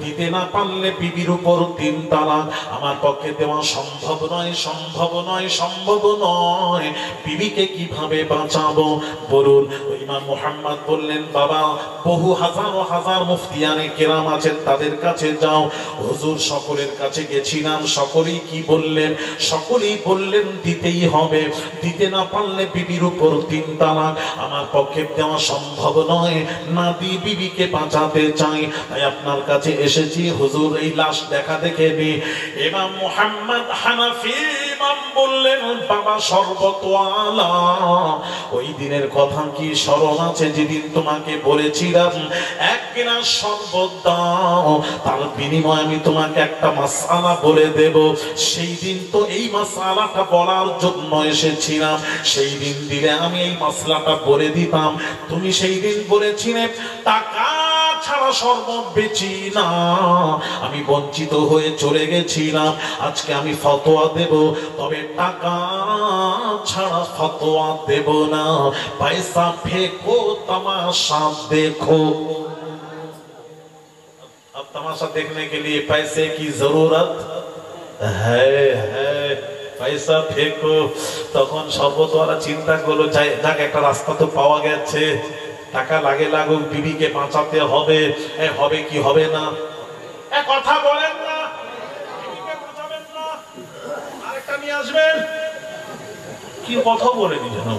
Speaker 1: দিতে না পারলে বিবির উপর 3 তালাক। আমার পক্ষে দেওয়া সম্ভব নয়, সম্ভব নয়, সম্ভব নয়। বিবিকে কিভাবে বাঁচাবো বলুন? ইমাম মুহাম্মদ বললেন, বাবা বহু হাজার হাজার মুফতিয়ানে কেরাম আছেন, তাদের কাছে যাও। হুজুর সকলের কাছে গেছিলাম, সকলেই কি বললেন? সকলেই বললেন দিতেই হবে, দিতে না পারলে বিবির উপর 3 তালাক। আমার পক্ষে দেওয়া সম্ভব নয়, না দিয়ে বিবিকে বাঁচাতে চাই, তাই আপনার কাছে এসেছি। হুজুর এই লাশ দেখা দেখে নি। ইমাম মুহাম্মদ হানাফি ইমাম বললেন, বাবা সর্বতওয়ালা, ওই দিনের কথা কি স্মরণ আছে যেদিন তোমাকে বলেছিলাম এক গ্লাস শরবত দাও, তার বিনিময়ে আমি তোমাকে একটা মাসআলা বলে দেব। সেই দিন তো এই মাসআলাটা বলার জন্য এসেছিলাম, সেই দিন দিলে আমি এই মাসলাটা বলে দিতাম। তুমি সেই দিন বলেছিলে টাকা ছাড়া শরবত বেচি না, আমি বঞ্চিত হয়ে চলে গেছিলাম। আজকে আমি ফতোয়া দেব, তবে টাকা ছাড়া ফতোয়া দেব না। পয়সা ফেঁকো, তামাশা देखो। अब तमाशा देखने के लिए पैसे की जरूरत है। পয়সা ফেঁকো। তখন সর্বতওয়ালা চিন্তা করলো, যাক একটা রাস্তা তো পাওয়া গেছে, টাকা লাগে লাগুক, বিবিকে বাঁচাতে হবে। হবে কি হবে না? কথা বলেন না, বিবিকে বাঁচাবেন না, আরেকটা নিয়ে আসবেন। কি কথা বলে নি জানো?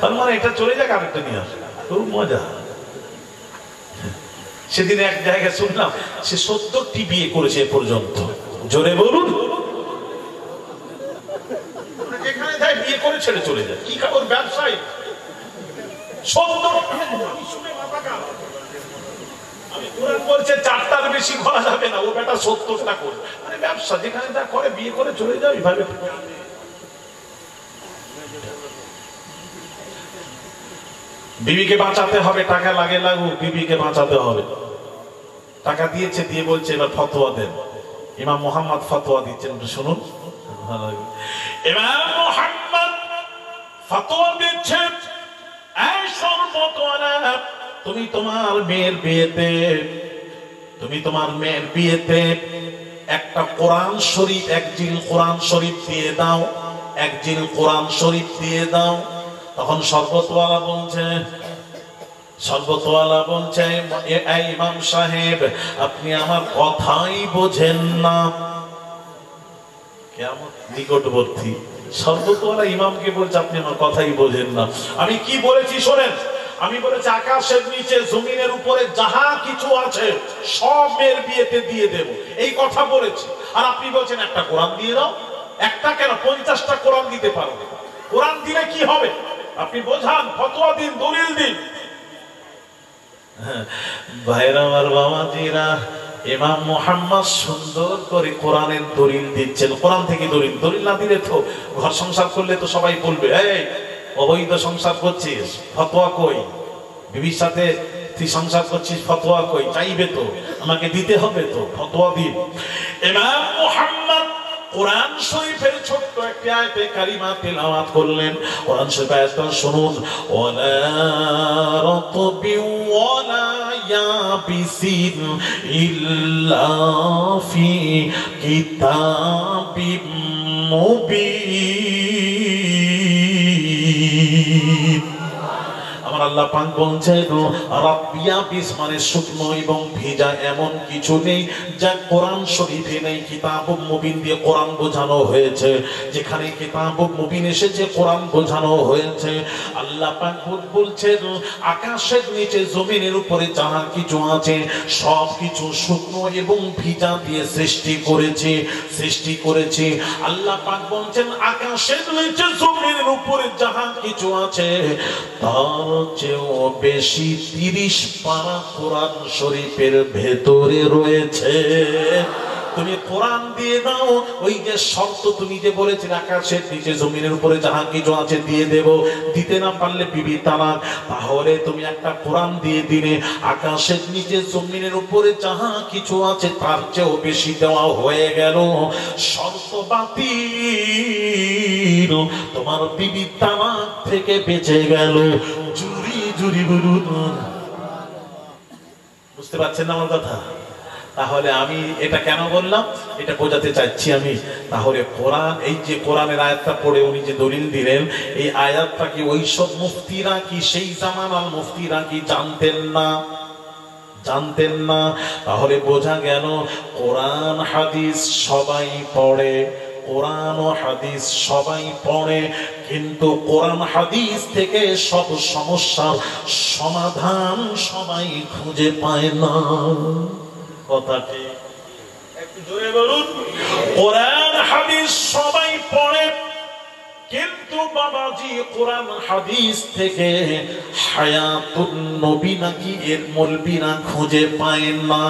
Speaker 1: তার মানে এটা চলে যাক, আরেকটা নিয়ে আসবে, খুব মজা। সেদিন এক জায়গায় শুনলাম সে 70টি বিয়ে করেছে এ পর্যন্ত। জোরে বলুন। যেখানে যায় বিয়ে করে ছেড়ে চলে যায়, কি খবর? ব্যবসায়ী 70। আমি কোরআন বলছে 4টার বেশি করা যাবে না, ও বেটা 70টা করে। মানে ব্যবসা যেখানে যা করে বিয়ে করে চলে যায় এইভাবে। বিবিকে বাঁচাতে হবে, টাকা লাগে লাগুক, বিবিকে বাঁচাতে হবে। টাকা দিয়েছে, দিয়ে বলছে এবার ফতোয়া দেন। ইমাম মুহাম্মদ ফতোয়া দিচ্ছেন, শুনুন। ইমাম মুহাম্মদ ফতোয়া দিচ্ছেন, এই সর্বতওয়ালা, তুমি তোমার মেয়ের বিয়েতে একটা কোরআন শরীফ, এক জিল কোরআন শরীফ দিয়ে দাও, এক জিল কোরআন শরীফ দিয়ে দাও। তখন সর্বতওয়ালা বলছে, এই ইমাম সাহেব আপনি আমার কথাই বোঝেন না। কেমন নিকটবর্তী সর্বতওয়ালা ইমামকে বলছে আপনি আমার কথাই বোঝেন না। আমি কি বলেছি শোনেন। আমি বলেছি আকাশের নিচে জমিনের উপরে যাহা কিছু আছে সব মেয়ের বিয়েতে দিয়ে দেব, এই কথা বলেছি। আর আপনি বলছেন একটা কোরআন দিয়ে দাও। একটা কেন, 50টা কোরআন দিতে পারবে। কোরআন দিলে কি হবে আপনি বোঝান, ফতোয়া দিন, দলিল দিন। ভাইরা আমার, বাবাজিরা, ইমাম মুহাম্মদ সুন্দর করে কোরআনের দলিল দিচ্ছেন। কোরআন থেকে দলিল না দিলে তো ঘর সংসার করলে তো সবাই বলবে, এই অবৈধ সংসার করছিস, ফতোয়া কই? বিবির সাথে তুই সংসার করছিস, ফতোয়া কই? চাইবে তো, আমাকে দিতে হবে তো, ফতোয়া দিন। ইমাম মুহাম্মদ কোরআন শরীফের ছোট্ট একটি আয়াতে কারিমা তেলাওয়াত করলেন। কোরআন শরীফের আয়াতটা শুনুন। ওয়ালা রাতবি ওয়ালা ইয়াবিসিন ইল্লা ফি কিতাবিম মুবিন। আমার আল্লাহ পাক বলছেন রাব্বিয়া বিস মানে শুকনো এবং ভিজা এমন কিছু নেই যা কোরআন শরীফে নেই। কিতাবুম মুবিন দিয়ে কোরআন বোঝানো হয়েছে, যেখানে কিতাবুম মুবিন এসেছে কোরআন বোঝানো হয়েছে। আল্লাহ পাক বলছেন আকাশের নিচে জমিনের উপরে যাহা কিছু আছে সব কিছু শুকনো এবং ভিজা দিয়ে সৃষ্টি করেছি। আল্লাহ পাক বলছেন আকাশের নিচে জমিনের উপরে যাহা কিছু আছে তার চেয়েও বেশি 30 পারা কোরআন শরীফের ভেতরে রয়েছে। তুমি কোরআন দিয়ে দাও, ওই যে শর্ত তুমি যে বলেছিলে আকাশের নিচে জমিনের উপরে যাহা কিছু আছে দিয়ে দেব, দিতে না পারলে বিবি তালাক। তাহলে তুমি একটা কোরআন দিয়ে দিলে আকাশের নিচে জমিনের উপরে যাহা কিছু আছে তার চেয়েও বেশি দেওয়া হয়ে গেল, শর্ত বাতিল, তোমার বিবি তালাক থেকে বেঁচে গেল। জুরি জুরি বলুন, বুঝতে পারছেন না আমার কথা? তাহলে আমি এটা কেন বললাম, এটা বোঝাতে চাচ্ছি আমি। তাহলে কোরআন, এই যে কোরআনের আয়াতটা পড়ে উনি যে দলিল দিলেন, এই আয়াতটা কি ওইসব মুফতিরা কি সেই জামানার মুফতিরা কি জানতেন না? তাহলে বোঝা গেল কোরআন হাদিস সবাই পড়ে, কোরআন ও হাদিস সবাই পড়ে, কিন্তু কোরআন হাদিস থেকে সব সমস্যার সমাধান সবাই খুঁজে পায় না। কথাটি একটু জোরে বলুন। কোরআন হাদিস সবাই পড়ে, কিন্তু বাবাজি কোরআন হাদিস থেকে হায়াতুন নবী নাকি এর মৌলবীরা খুঁজে পায় না।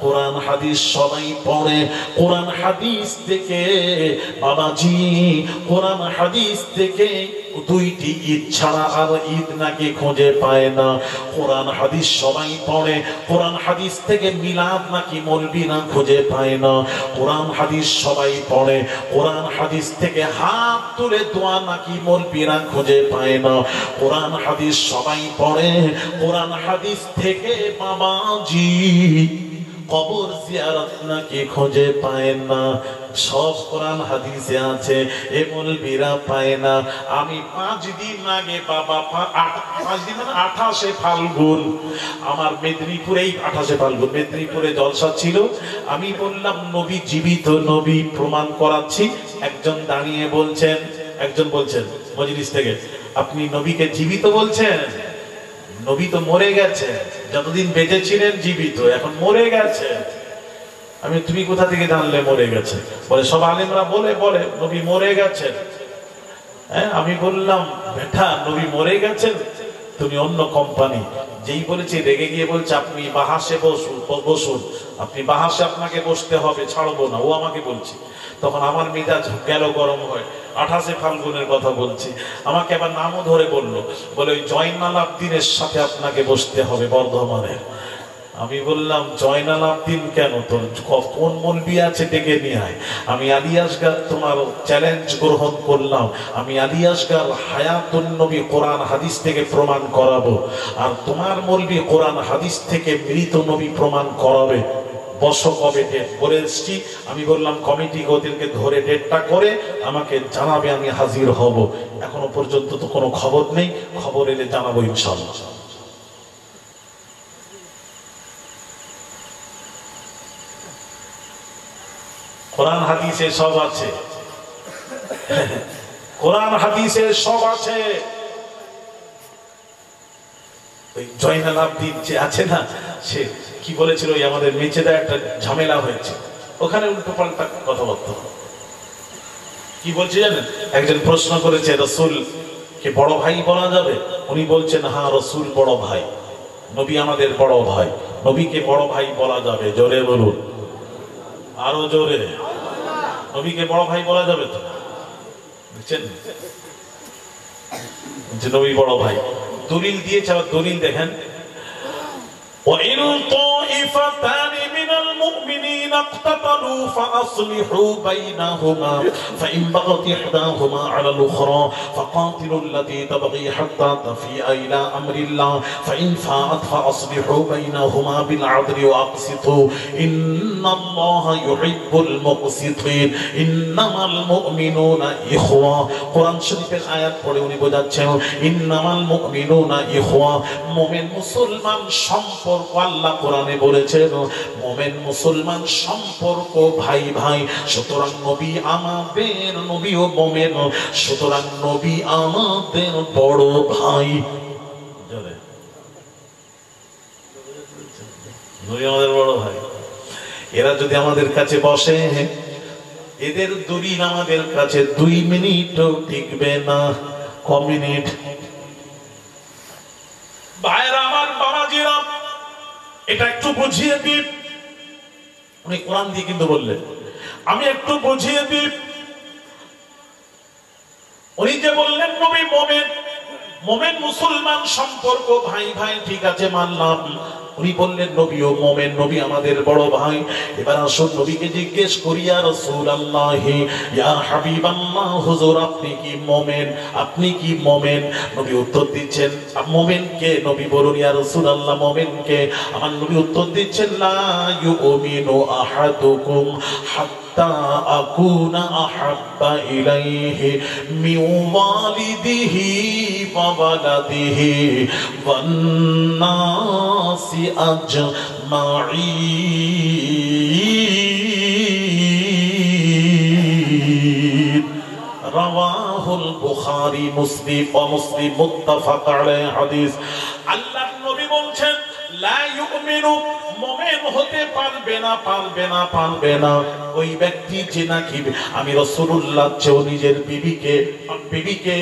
Speaker 1: কোরআন হাদিস সবাই পড়ে, কোরআন হাদিস থেকে বাবাজি কোরআন হাদিস থেকে দুইটি ঈদ ছাড়া আর ঈদ নাকি খুঁজে পায় না। কোরআন হাদিস সবাই পড়ে, কোরআন হাদিস থেকে মিলাদ নাকি মৌলবীরা খুঁজে পায় না। কোরআন হাদিস সবাই পড়ে, কোরআন হাদিস থেকে হাত তুলে দোয়া নাকি মৌলবীরা খুঁজে পায় না। কোরআন হাদিস সবাই পড়ে, কোরআন হাদিস থেকে বাবাজি কবর জিয়ারত নাকি খুঁজে পায় না। সব কোরআন হাদিসে আছে, এ মৌলবীরা পায় না। আমি 5 দিন আগে বাবা 5 দিন মানে 28 ফাল্গুন আমার মেদিনীপুরেই 28 ফাল্গুন মেদিনীপুরে জলসা ছিল। আমি বললাম নবী জীবিত, নবী প্রমাণ করাচ্ছি। একজন বলছেন মজলিস থেকে, আপনি নবীকে জীবিত বলছেন? নবী তো মরে গেছে, যতদিন বেঁচে ছিলেন জীবিত, এখন মরে গেছে। তুমি কোথা থেকে জানলে মরে গেছে? বলে সব আলেমরা বলে নবী মরে গেছেন। আমি বললাম বেটা নবী মরে গেছেন, তুমি অন্য কোম্পানি। যেই বলেছে রেগে গিয়ে বলছে আপনি বাহাসে বসুন, আপনি বাহাসে আপনাকে বসতে হবে, ছাড়বো না, ও আমাকে বলছে। তখন আমার মেজাজ গেল গরম হয়। 28 ফাল্গুনের কথা বলছি, আমাকে আবার নামও ধরে বললো, বলে ওই জয়নাল আবদিনের সাথে আপনাকে বসতে হবে বর্ধমানের। আমি বললাম জয়নাল আবদিন কেন, তোর কোন মৌলবী আছে ডেকে নিয়ে আয়। আমি আলী আসগার তোমার চ্যালেঞ্জ গ্রহণ করলাম, আমি আলী আসগার হায়াতুন নবী কোরআন হাদিস থেকে প্রমাণ করাবো, আর তোমার মৌলবী কোরআন হাদিস থেকে মৃত নবী প্রমাণ করাবে। বসো, কবে ডেট বলে এসছি। আমি বললাম কমিটি ওদেরকে ধরে ডেটটা করে আমাকে জানাবে, আমি হাজির হব। এখনো পর্যন্ত তো কোনো খবর নেই, খবর এলে জানাবো ইনশাআল্লাহ। কোরআন হাদিসে সব আছে, কোরআন হাদিসে সব আছে। ওই জয়নাল আবদিন যে আছে না, সে কি বলেছিল, ওই আমাদের মেচেদা একটা ঝামেলা হয়েছে, ওখানে উল্টো পাল্টা কথাবার্তা। কি বলছে জানেন? একজন প্রশ্ন করেছে রসুল কে বড় ভাই বলা যাবে? উনি বলছেন হ্যাঁ, রসুল বড় ভাই, নবী আমাদের বড় ভাই, নবীকে বড় ভাই বলা যাবে। জোরে বলুন, আরো জোরে। নবীকে বড় ভাই বলা যাবে তো? বুঝছেন যে নবী বড় ভাই। দলিল দিয়েছে, আবার দলিল দেখেন। وإن طائفتان من المؤمنين اقتتلوا فأصلحوا بينهما فإن بغت إحداهما على الأخرى فقاتلوا التي تبغي حتى تفيء إلى أمر الله فإن فاءت فأصلحوا بينهما بالعدل وأقسطوا إن الله يحب المقسطين إنما المؤمنون إخوة কোরআন শরীফের আয়াত পড়ে উনি বোঝাচ্ছেন ইন্নামাল মুমিনুনা ইখওয়া মুমিন মুসলমান সম্পর্ক আল্লাহ কোরআনে বলেছেন মুমিন মুসলমান সম্পর্ক ভাই ভাই সুতরাং নবী আমাদের নবীও মুমিন সুতরাং নবী আমাদের বড় ভাই নবী আমাদের বড় ভাই এরা যদি আমাদের কাছে বসে এদের দলিল আমাদের কাছে 2 মিনিটও টিকবে না ক মিনিট ভাইরা আমার বাবাজিরা এটা একটু বুঝিয়ে দিই উনি কোরআন দিয়ে কিন্তু বললেন আমি একটু বুঝিয়ে দিই উনি যে বললেন নবী মুমিন মুমিন মুসলমান সম্পর্ক ভাই ভাই ঠিক আছে মানলাম উনি বললেন নবী ও মুমিন নবী আমাদের বড় ভাই এবার আসুন নবীকে জিজ্ঞেস করি ইয়া রাসূলুল্লাহ ইয়া হাবিবাল্লাহ হুজুর আপনি কি মুমিন নবী উত্তর দিচ্ছেন মুমিন কে নবী বলুন ইয়া রাসূলুল্লাহ মুমিন কে আমার নবী উত্তর দিচ্ছেন লা ইউমিনু আহাদুকুম হাত্তা আকুনা আহাব্বা ইলাইহি মিন ওয়ালিদিহি ওয়া ওয়ালাদিহি ওয়ান নাসি আজমাঈন রাওয়াহুল বুখারী মুসলিম ও মুসলিম মুত্তাফাক আলাইহি হাদিস আল্লাহর নবী বলেন লা ইউমিনু মুমিন হতে পারবে না ওই ব্যক্তি যে নাকি আমি রাসূলুল্লাহ চেয়ে নিজের বিবিকে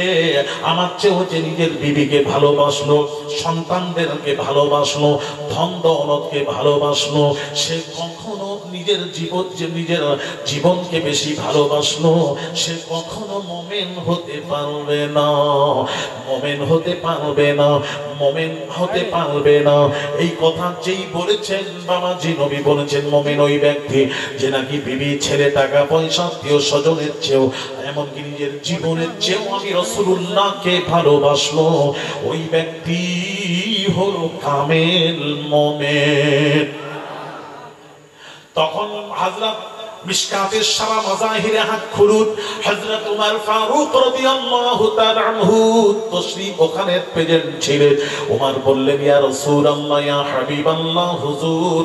Speaker 1: আমার চেয়েও যে নিজের বিবিকে ভালোবাসলো সন্তানদেরকে ভালোবাসলো ধন দৌলতকে ভালোবাসলো সে কখনো নিজের জীবনকে বেশি ভালোবাসলো সে কখনো মুমিন হতে পারবে না এই কথা যেই বলেছেন বাবাজি নবী বলেছেন মুমিন ওই ব্যক্তি যে নাকি বিবি ছেলে টাকা পয়সা আত্মীয় স্বজনের চেয়েও এমনকি নিজের জীবনের চেয়েও আমি রাসূলুল্লাহকে ভালোবাসলো ওই ব্যক্তি হলো কামেল মুমিন তখন হযরত মিশকাতের সারা মাযাহিরে হাত খুলুন হযরত ওমর ফারুক রাদিয়াল্লাহু তাআলা আনহু তশরীফ ওখানে প্রেজেন্ট ছিলেন ওমর বললেন ইয়া রাসূলুল্লাহ ইয়া হাবিবাল্লাহ হুজুর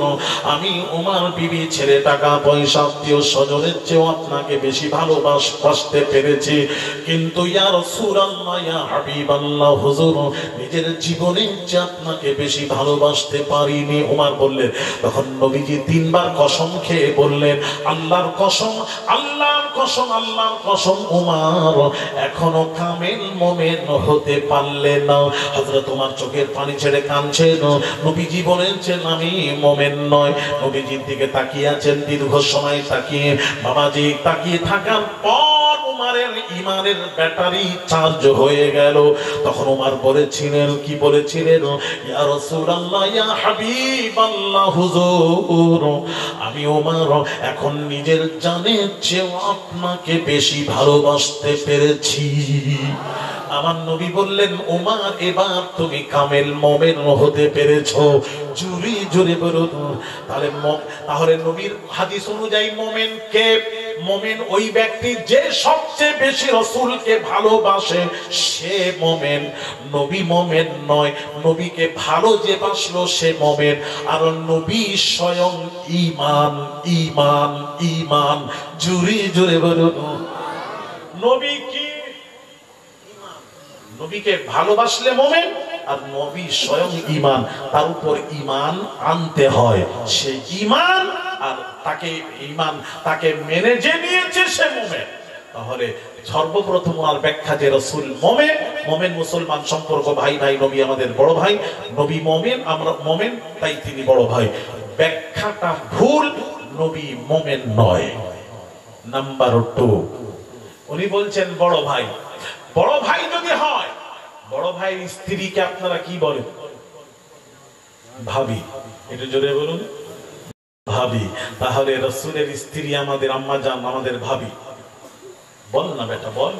Speaker 1: আমি ওমর বিবি ছেলে টাকা পয়সা আত্মীয় স্বজনের চেয়েও আপনাকে বেশি ভালোবাসতে পেরেছি কিন্তু ইয়া রাসূলুল্লাহ ইয়া হাবিবাল্লাহ হুজুর নিজের জীবনে যে আপনাকে বেশি ভালোবাসতে পারিনি ওমর বললেন তখন নবীজি তিনবার কসম খেয়ে বললেন আল্লাহর কসম ওমর এখনো কামেল মুমিন হতে পারলে না হযরত ওমর চোখের পানি ছেড়ে কাঁদছেন নবীজি বলেছেন আমি মুমিন নয় নবীজির দিকে তাকিয়ে আছেন দীর্ঘ সময় তাকিয়ে বাবাজি তাকিয়ে থাকার পর ওমরের ঈমানের ব্যাটারি চার্জ হয়ে গেল তখন ওমর বলেছিলেন ইয়া রাসূলুল্লাহ ইয়া হাবিবাল্লাহ হুজুর আমি ওমর এখন নিজের জানের চেয়ে আপনাকে বেশি ভালোবাসতে পেরেছি আমার নবী বললেন ওমর এবার তুমি কামেল মুমিন হতে পেরেছো জোরে জোরে বলুন তাহলে নবীর হাদিস অনুযায়ী মুমিন কে মুমিন ওই ব্যক্তি যে সবচেয়ে বেশি রাসূলকে ভালোবাসে সে মুমিন নবী মুমিন নয় নবীকে ভালো যে বাসলো সে মুমিন আর নবী স্বয়ং ঈমান জোরে জোরে বলুন নবী কি নবীকে ভালোবাসলে মুমিন আর নবী স্বয়ং ঈমান তার উপর ঈমান আনতে হয় সে ঈমান আর তাকে মেনে যে নিয়েছে সে মুমিন তাহলে সর্বপ্রথম আর ব্যাখ্যা যে রাসূল মুমিন মুসলমান সম্পর্ক ভাই ভাই নবী আমাদের বড় ভাই নবী মুমিন আমরা মুমিন তাই তিনি বড় ভাই ব্যাখ্যাটা ভুল নবী মুমিন নয় নাম্বার 2 উনি বলছেন বড় ভাই যদি হয় বড় ভাইয়ের স্ত্রীকে আপনারা কি বলেন ভাবি, একটু জোরে বলুন ভাবি। তাহলে রাসূলের স্ত্রী আমাদের আম্মা জান, আমাদের ভাবি। বল না বেটা বল।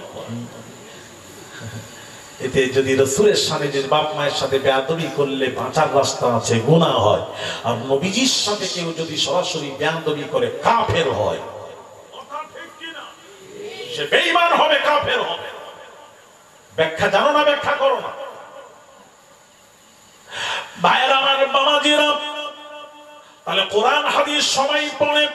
Speaker 1: এতে যদি রাসূলের সামনে যে বাপ মায়ের সাথে বেয়াদবি করলে বাঁচার রাস্তা আছে, গুনাহ হয়। আর নবীজির সাথে কেউ যদি সরাসরি বেয়াদবি করে কাফের হয়। কথা ঠিক কি না? সে বেঈমান হবে, কাফের হবে। ব্যাখ্যা জানো না? ব্যাখ্যা করো না। ভাইরা আমার, বাবাজিরা, তাহলে কোরআন হাদিস সবাই পড়ে।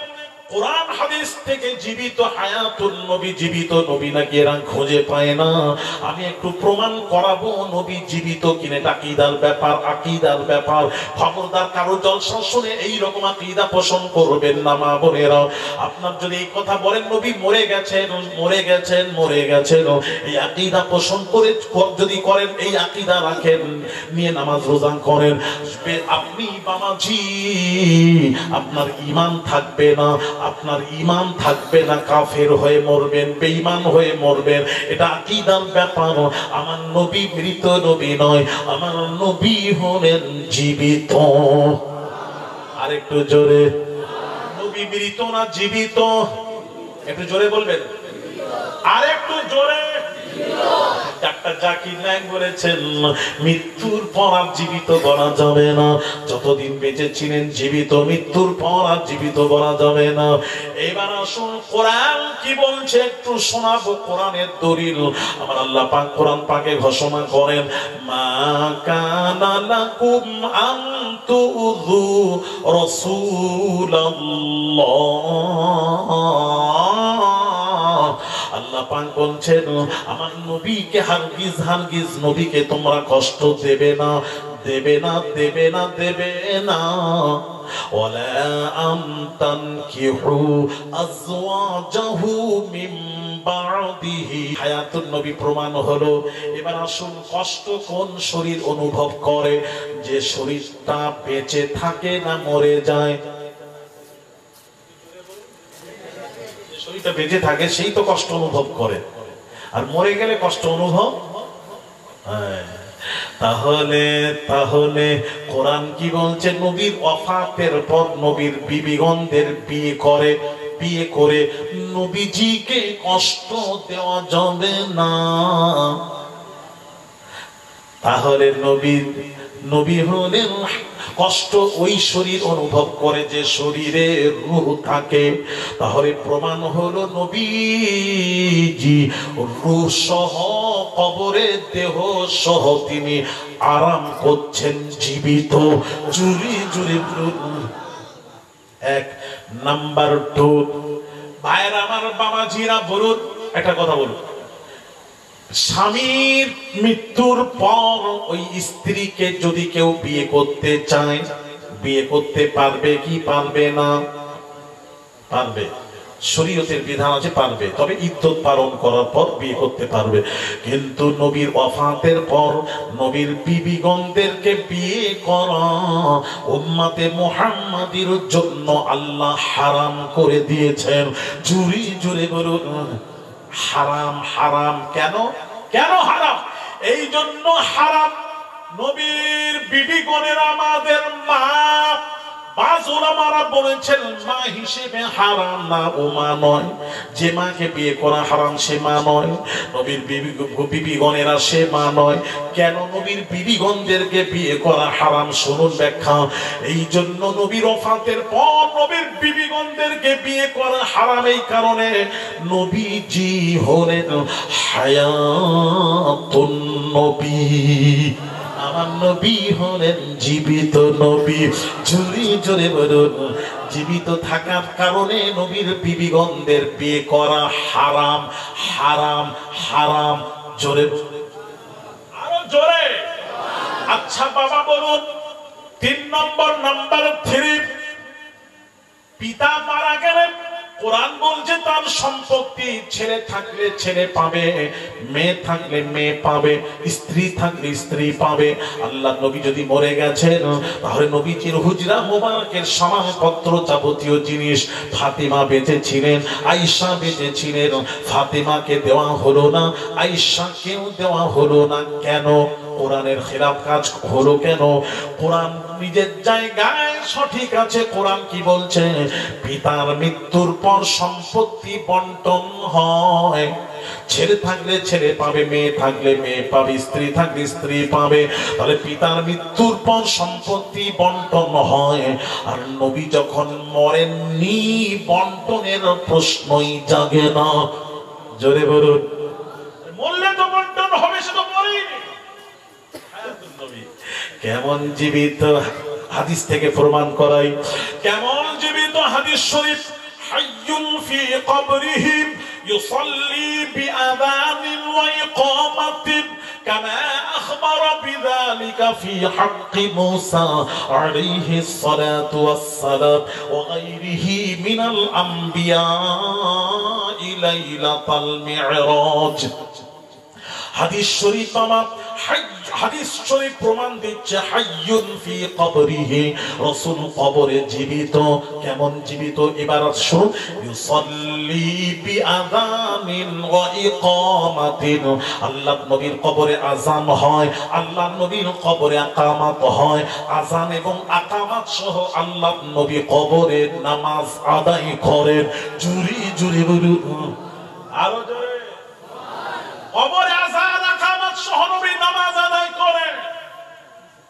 Speaker 1: কোরআন হাদিস থেকে জীবিত হায়াতুন নবী, জীবিত নবী নাকি এরা খুঁজে পায় না। আমি একটু প্রমাণ করাবো নবী জীবিত কিনা। এটা আকীদার ব্যাপার, আকীদার ব্যাপার। খবরদার কারো জলসা শুনে এই রকম আকীদা পোষণ করবেন না মা বোনেরা। আপনার যদি এই কথা বলেন নবী মরে গেছেন, মরে গেছেন, মরে গেছেন, এই আকীদা পোষণ করে যদি করেন, এই আকীদা রাখেন, নিয়ে নামাজ রোজা করেন, আপনি বাবাজি আপনার ঈমান থাকবে না, আপনার ঈমান থাকবে না, কাফের হয়ে মরবেন, বেঈমান হয়ে মরবেন। এটা আকীদার ব্যাপার। আমার নবী মৃত নবী নয়, আমার নবী হলেন জীবিত। আর একটু জোরে, নবী মৃত না জীবিত? একটু জোরে বলবেন, আর একটু জোরে। ডাক্তার জাকির নায়েক বলেছেন মৃত্যুর পর আর জীবিত বলা যাবে না। যতদিন বেঁচে ছিলেন জীবিত, মৃত্যুর পর আর জীবিত বলা যাবে না। এবার আসুন কোরআন কি বলছে একটু শোনাবো। কোরআনের দলিল আমার আল্লাহ পাক কোরআন পাকে ঘোষণা করেন, মা কানা লাকুম আন তুযু রাসূলুল্লাহ। আল্লাহ পাক বলছেন আমার নবীকে হারগিজ হারগিজ নবীকে তোমরা কষ্ট দেবে না, দেবে না, দেবে না, দেবে না। ওয়ালা আনতানকিহু আজওয়াজাহু মিন বাদিহি। হায়াতুন নবী প্রমাণ হলো। এবার আসুন কষ্ট কোন শরীর অনুভব করে? যে শরীরটা বেঁচে থাকে না মরে যায়। শরীরটা বেঁচে থাকে সেই তো কষ্ট অনুভব করে, আর মরে গেলে কষ্ট অনুভব। তাহলে তাহলে কোরআন কি বলছে? নবীর ওয়াফাতের পর নবীর বিবিগণদের বিয়ে করে, বিয়ে করে নবীজিকে কষ্ট দেওয়া যাবে না। তাহলে নবী হলেন কষ্ট ওই শরীর অনুভব করে যে শরীরে রূহ থাকে। তাহলে প্রমাণ হলো নবীজি রূহ সহ কবরে দেহ সহ তিনি আরাম করছেন জীবিত। জুরি জুরি এক নাম্বার 2। ভাইরা আমার, বাবাজিরা বলুন একটা কথা বলুন, স্বামীর মৃত্যুর পর ওই স্ত্রীকে যদি কেউ বিয়ে করতে চায়, বিয়ে করতে পারবে কি পারবে না? পারবে। শরীয়তের বিধান আছে পারবে, তবে ইদ্যত পালন করার পর বিয়ে করতে পারবে। কিন্তু নবীর ওয়াফাতের পর নবীর বিবিগণদেরকে বিয়ে করা উম্মতে মুহাম্মাদির জন্য আল্লাহ হারাম করে দিয়েছেন। জুরি জুরে বলুন হারাম। হারাম কেন? কেন হারাম? এই জন্য হারাম, নবীর বিবিগণের আমাদের মা। বাজ উলামারা বলেছেন মা হিসেবে হারাম না, ও মা নয়। যে মাকে বিয়ে করা হারাম সে মা নয়, নবীর বিবিগণেরা সে মা নয়। কেন নবীর বিবিগণদেরকে বিয়ে করা হারাম? শুনুন ব্যাখ্যা। এই জন্য নবীর ওয়াফাতের পর নবীর বিবিগণদেরকে বিয়ে করা হারাম এই কারণে নবীজি হলেন হায়াতুন নবী। আমার নবী হলেন জীবিত নবী। জোরে জোরে বলুন, জীবিত থাকার কারণে নবীর বিবিগণদের বিয়ে করা হারাম, হারাম, হারাম। জোরে আরো জোরে। আচ্ছা বাবা বলুন 3 নম্বর, নাম্বার 3, পিতা মারা গেলেন, কোরআন বলছে তার সম্পত্তি ছেলে থাকলে ছেলে পাবে, মেয়ে থাকলে মেয়ে পাবে, স্ত্রী থাকলে স্ত্রী পাবে। আল্লাহ নবী যদি মরে গেছেন তাহলে নবীজির হুজরা মোবারকের সামানপত্র যাবতীয় জিনিস ফাতিমা বেঁচে ছিলেন, আয়েশা বেঁচে ছিলেন, ফাতিমাকে দেওয়া হলো না, আয়েশাকেও দেওয়া হলো না। কেন? কোরআনের খেলাফ কাজ হলো কেন? কোরআন নিজের জায়গায় সঠিক আছে। কোরআন কি বলছে? পিতার মৃত্যুর পর সম্পত্তি বন্টন হয়। ছেলে থাকলে ছেলে পাবে, মেয়ে থাকলে মেয়ে পাবে, স্ত্রী থাকলে স্ত্রী পাবে। তাহলে পিতার মৃত্যুর পর সম্পত্তি বন্টন হয়। আর নবী যখন মরেননি বন্টনের প্রশ্নই জাগে না। জোরে বলুন। মরলে তো বন্টন হবে, সে তো মরেনি। কেমন জীবিত হাদিস থেকে প্রমাণ করাই, কেমন জীবিত হাদিস শরীফ। হাইয়ুন ফি কবরিহি ইউসাল্লি বিআযানিন ওয়া ইকামাতিন কামা আখবারা বিযালিকা ফি হাক্কি মূসা আলাইহিস সালাতু ওয়াস সালাম ওয়া গায়রিহি মিনাল আমবিয়া লাইলাতাল মি'রাজ। হাদিস শরীফ আমার হাদিস শরীফ প্রমাণ দিচ্ছে হাইয়ুন ফি কবরিহি, রাসূল কবরে জীবিত। কেমন জীবিত? এবার শুনুন। ইউসাল্লি বিআযানিন ওয়া ইকামাতিন, আল্লাহর নবীর কবরে আযান হয়, আল্লাহর নবীর কবরে ইকামাত হয়। আযান এবং ইকামাত সহ আল্লাহর নবী কবরে নামাজ আদায় করেন। জুরি জুরি বলুন, আরো জোরে। কবরে আযান ইকামাত সহ নবী নামাজ আদায় করেন।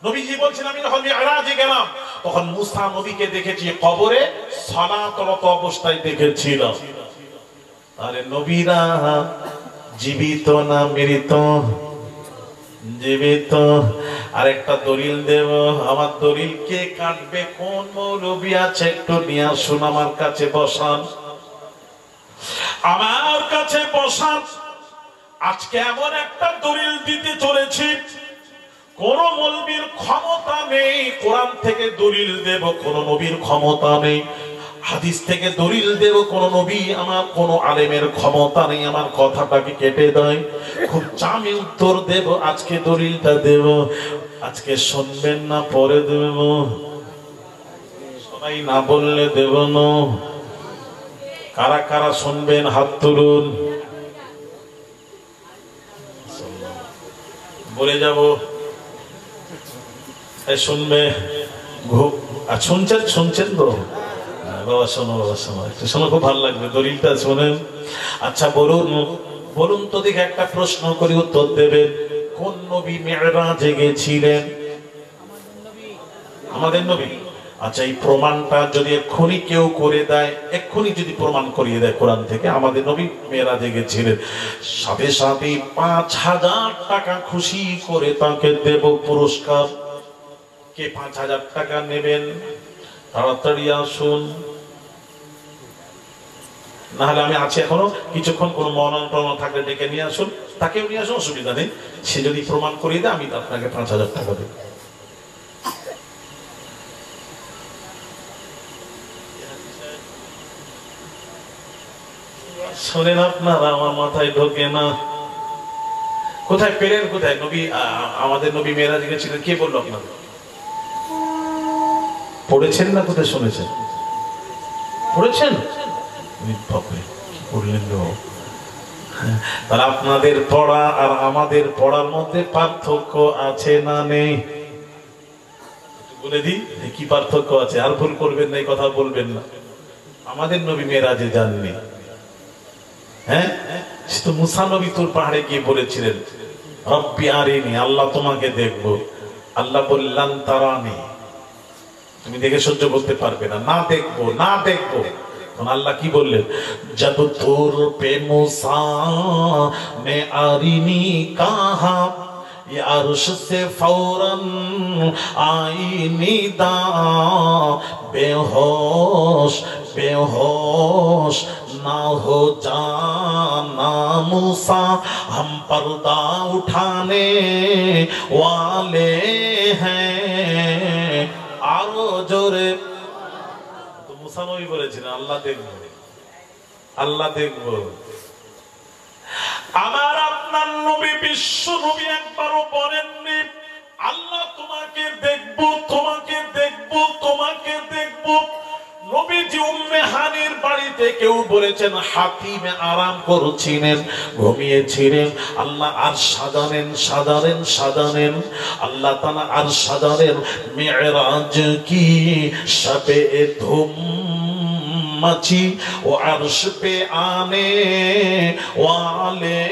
Speaker 1: নবীজি বলছেন আমি যখন মিরাজে গেলাম তখন মুসা নবীকে দেখেছি কবরে সালাতরত অবস্থায় দেখেছিলাম। আরে নবীরা জীবিত না মৃত? জীবিত। আরেকটা দলিল দেব। আমার দলিল কে কাটবে? কোন মৌলবী আছে একটু নিয়ে আসুন, আমার কাছে বসান, আমার কাছে বসান। আজকে এমন একটা দলিল দিতে চলেছি কোন মৌলবীর ক্ষমতা নেই কোরআন থেকে দলিল দেব, কোন নবীর ক্ষমতা নেই হাদিস থেকে দলিল দেব, কোন নবী আমার কোন আলেমের ক্ষমতা নেই আমার কথাটাকে কেটে দেয়। খুব জামে উত্তর দেব। আজকে দলিলটা দেব। আজকে শুনবেন না পরে দেব? সবাই না বললে দেব না। কারা কারা শুনবেন হাত তুলুন, বলে যাব। শুনবে? শুনছেন? শুনছেন তো? বাবা শোনো, বাবা শোনো, একটু শোনো, খুব ভালো লাগবে দলিলটা শোনেন। আচ্ছা বলুন, বলুন তো দেখে একটা প্রশ্ন করি, উত্তর দেবেন। কোন নবী মিরাজে গেছিলেন? আমাদের নবী। আচ্ছা এই প্রমাণটা যদি এক্ষুনি কেউ করে দেয়, এক্ষুনি যদি প্রমাণ করিয়ে দেয় কোরআন থেকে আমাদের নবী মেরাজে গেছিলেন, সাথে সাথে ৫,০০০ টাকা খুশি করে তাকে দেব পুরস্কার। কে ৫,০০০ টাকা নেবেন? তাড়াতাড়ি আসুন, না হলে আমি আছি এখনো কিছুক্ষণ। কোন মৌলানা থাকলে ডেকে নিয়ে আসুন, তাকেও নিয়ে আসুন, অসুবিধা নেই। সে যদি প্রমাণ করিয়ে দেয় আমি আপনাকে ৫,০০০ টাকা দেব। শোনেন আপনারা, আমার মাথায় ঢোকে না। কোথায় পেলেন? কোথায় নবী আমাদের নবী মেরাজে গেছিলেন? কে বললো আপনাদের? পড়েছেন না কোথায় শুনেছেন? পড়েছেন? পড়লেন তো। তাহলে আপনাদের পড়া আর আমাদের পড়ার মধ্যে পার্থক্য আছে না নেই? বলে দিই কি পার্থক্য আছে, আর ভুল করবেন না, এই কথা বলবেন না। আমাদের নবী মেরাজে যাননি। হ্যাঁ, সে তো মুসা নবী তুর পাহাড়ে গিয়ে বলেছিলেন রব্বি আরিনি, আল্লাহ তোমাকে দেখবো। আল্লাহ বললেন তারানি, তুমি দেখে সহ্য করতে পারবে না, না দেখবো, না দেখবো। আল্লাহ কি বললেন? জব তুর পে মুসা নে আরিনি কাহা ये अर्श से फौरन आई निदा, बेहोश बेहोश ना हो जाना मूसा, हम पर्दा उठाने वाले हैं। आरो जोरे तो मूसा नबी বলেছিলেন আল্লাহ দেখবে। আল্লাহ দেখব। আমার আপনার নবী বিশ্ব নবী একবারও বলেননি আল্লাহ তোমাকে দেখব, তোমাকে দেখব, তোমাকে দেখব। নবীজি উম্মে হানির বাড়িতে কেউ বলেছেন হাতিমে আরাম করছিলেন, ঘুমিয়েছিলেন। আল্লাহ আর সাজানেন সাজানেন সাজানেন, আল্লাহ তাআলা আর সাজানেন। মেরাজ কি শবে ধুম मची वो अर्श पे आने वाले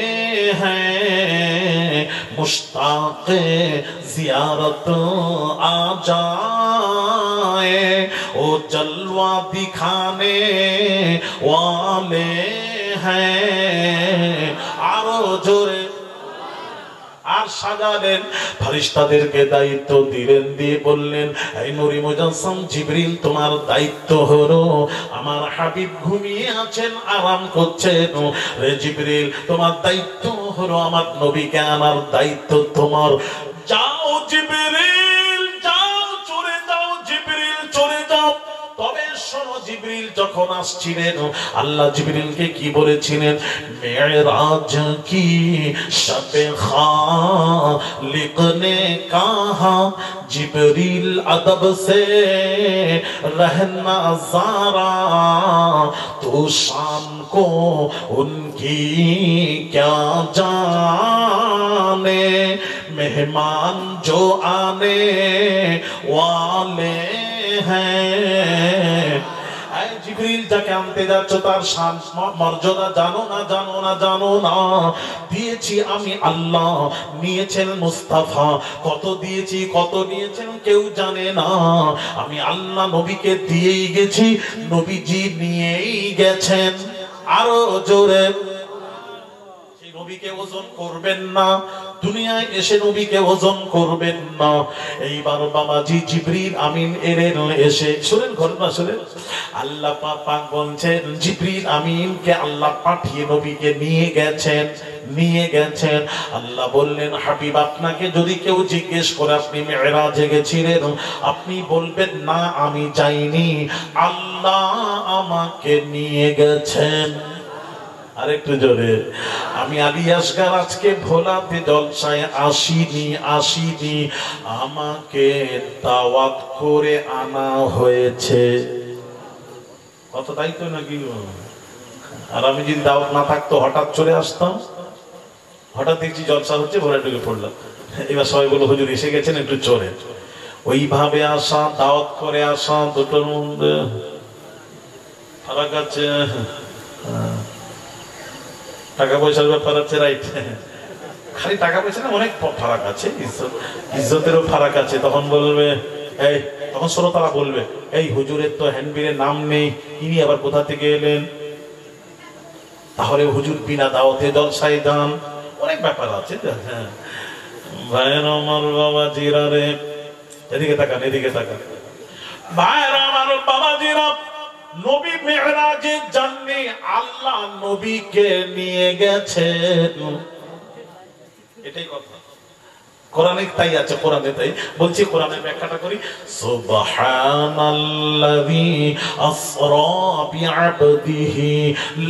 Speaker 1: हैं, मुश्ताक़ ज़ियारत आ जाए, वो जलवा दिखाने वाले हैं। आरो जोरे আর সাজালেন, ফেরেশতাদেরকে দায়িত্ব দিলেন, দিয়ে বললেন এই নূরে মুজাসসাম জিবরিল তোমার দায়িত্ব হলো, আমার হাবিব ঘুমিয়ে আছেন আরাম করছেন, রে জিবরিল তোমার দায়িত্ব হলো আমার নবীকে আনার দায়িত্ব তোমার। যাও জিবরিল যাও, চলে যাও জিবরিল চলে যাও। তবে শোনো জিবরিল যখন আসছিলেন আল্লাহ জিবরিলকে কি বলেছিলেন, মেরাজ কি শবে খালিক নে কাহা জিবরিল আদব সে রহনা জারা, তো শান কো উনকি ক্যা জানে, মেহমান जो आने वाले हैं। জিবরিল যাকে আনতে যাচ্ছ তার শান মর্যাদা জানো না জানো না জানো না? দিয়েছি আমি আল্লাহ, নিয়েছেন মুস্তাফা। কত দিয়েছি কত নিয়েছেন কেউ জানে না, আমি আল্লাহ নবীকে দিয়েই গেছি, নবীজি নিয়েই গেছেন। আরো জোরে নবীকে ওজন করবেন না, দুনিয়ায় এসে নবীকে ওজন করবেন না। এইবার বাবাজি জিবরিল আমিন এলেন, এসে শুনেন ঘটনা শুনেন। আল্লাহ পাক বলছেন জিবরিল আমিনকে আল্লাহ পাঠিয়ে নবীকে নিয়ে গেছেন, নিয়ে গেছেন। আল্লাহ বললেন হাবিব আপনাকে যদি কেউ জিজ্ঞেস করে আপনি মেরাজে গেছিলেন, আপনি বলবেন না আমি যাইনি, আল্লাহ আমাকে নিয়ে গেছেন। আরেকটু জোরে, আমি আলী আসগার আজকে ভোলাতে জলসায় আসিনি, আমাকে দাওয়াত করে আনা হয়েছে। কত দায়িত্ব নাকি? আর আমি যদি দাওয়াত না থাকতো হঠাৎ চলে আসতাম, হঠাৎ দেখছি জলসা হচ্ছে ভোলা ঢুকে পড়লাম, এবার সবাই বলো হুজুর এসে গেছেন একটু চলে। ওইভাবে আসা দাওয়াত করে আসা দুটোর মধ্যে ফারাক আছে। টাকা পয়সার ব্যাপার আছে, রাইট? খালি টাকা পয়সা না, অনেক ফারাক আছে, ইজ্জতেরও ফারাক আছে। তখন বলবে এই, তখন শ্রোতারা বলবে এই হুজুরের তো হ্যান্ডবিলের নাম নেই, ইনি আবার কোথা থেকে এলেন? তাহলে হুজুর বিনা দাওয়াতে জলসায় যান, অনেক ব্যাপার আছে। হ্যাঁ ভাইয়ের আমার বাবা জিরা রে, এদিকে তাকান এদিকে তাকান। ভাইয়ের আমার বাবা জিরা, নবী মেরাজে যাননি, আল্লাহ নবীকে নিয়ে গেছেন। এটাই কথা, কোরআনে তাই আছে, কোরআনে তাই বলছি। কোরআনের ব্যাখ্যাটা করি। সুবহানাল্লাযী আসরা বিআবদিহি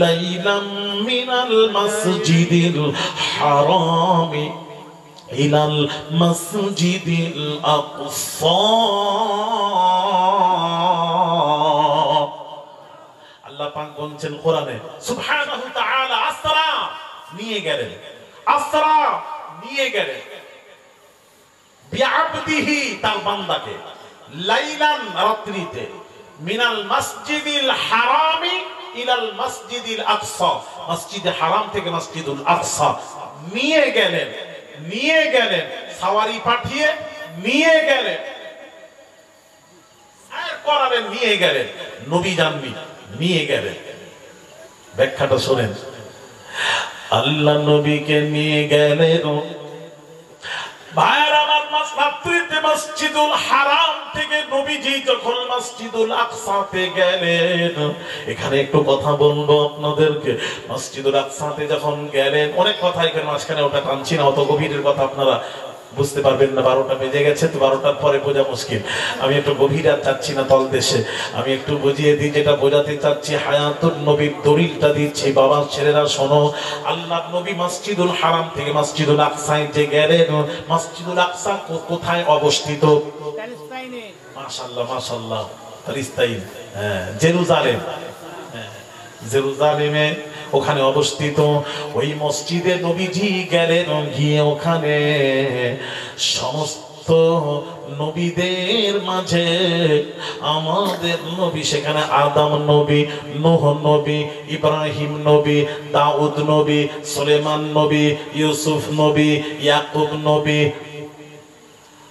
Speaker 1: লাইলাম মিনাল মাসজিদিল হারামি ইলাল মাসজিদিল আকসা। আল্লাহ পাক বলছেন কোরআনে সুবহানাহু তাআলা আসরা নিয়ে গেলেন, আসরা নিয়ে গেলেন বিআবদিহি তার বান্দাকে, লাইলান রাত্রিতে, মিনাল মাসজিদিল হারামি ইলাল মাসজিদিল আকসা, মসজিদে হারাম থেকে মসজিদুল আকসা নিয়ে গেলেন, নিয়ে গেলেন সাওয়ারি পাঠিয়ে নিয়ে গেলেন, আর করালেন নিয়ে গেলেন, নবী জানবি নিয়ে গেলেন। ব্যাখ্যাটা শোনেন, আল্লাহ নবীকে নিয়ে গেলেন। ভাইয়ের আমার রাত্রিতে মসজিদুল হারাম থেকে নবীজি যখন মসজিদুল আকসাতে গেলেন, এখানে একটু কথা বলবো আপনাদেরকে। মসজিদুল আকসাতে যখন গেলেন, অনেক কথা এখানে মাঝখানে ওটা টানছি না, অত গভীরের কথা আপনারা বুঝতে পারবেন না, 12টা বেজে গেছে, তো 12টার পরে বোঝা মুশকিল। আমি একটু গভীর আর যাচ্ছি না তল দেশে, আমি একটু বুঝিয়ে দিই যেটা বোঝাতে চাচ্ছি। হায়াতুন নবীর দলিলটা দিচ্ছি বাবা, ছেলেরা শোনো। আল্লাহ নবী মসজিদুল হারাম থেকে মসজিদুল আকসায় যে গেলেন, মসজিদুল আকসা কোথায় অবস্থিত?
Speaker 2: প্যালেস্টাইনে।
Speaker 1: মাশাআল্লাহ মাশাআল্লাহ, প্যালেস্টাইন, হ্যাঁ, জেরুজালেম, জেরুজালেমে ওখানে অবস্থিত। ওই মসজিদে নবীজি গেলেন, গিয়ে ওখানে সমস্ত নবীদের মাঝে আমাদের নবী, সেখানে আদম নবী, নূহ নবী, ইব্রাহিম নবী, দাউদ নবী, সুলেমান নবী, ইউসুফ নবী, ইয়াকুব নবী,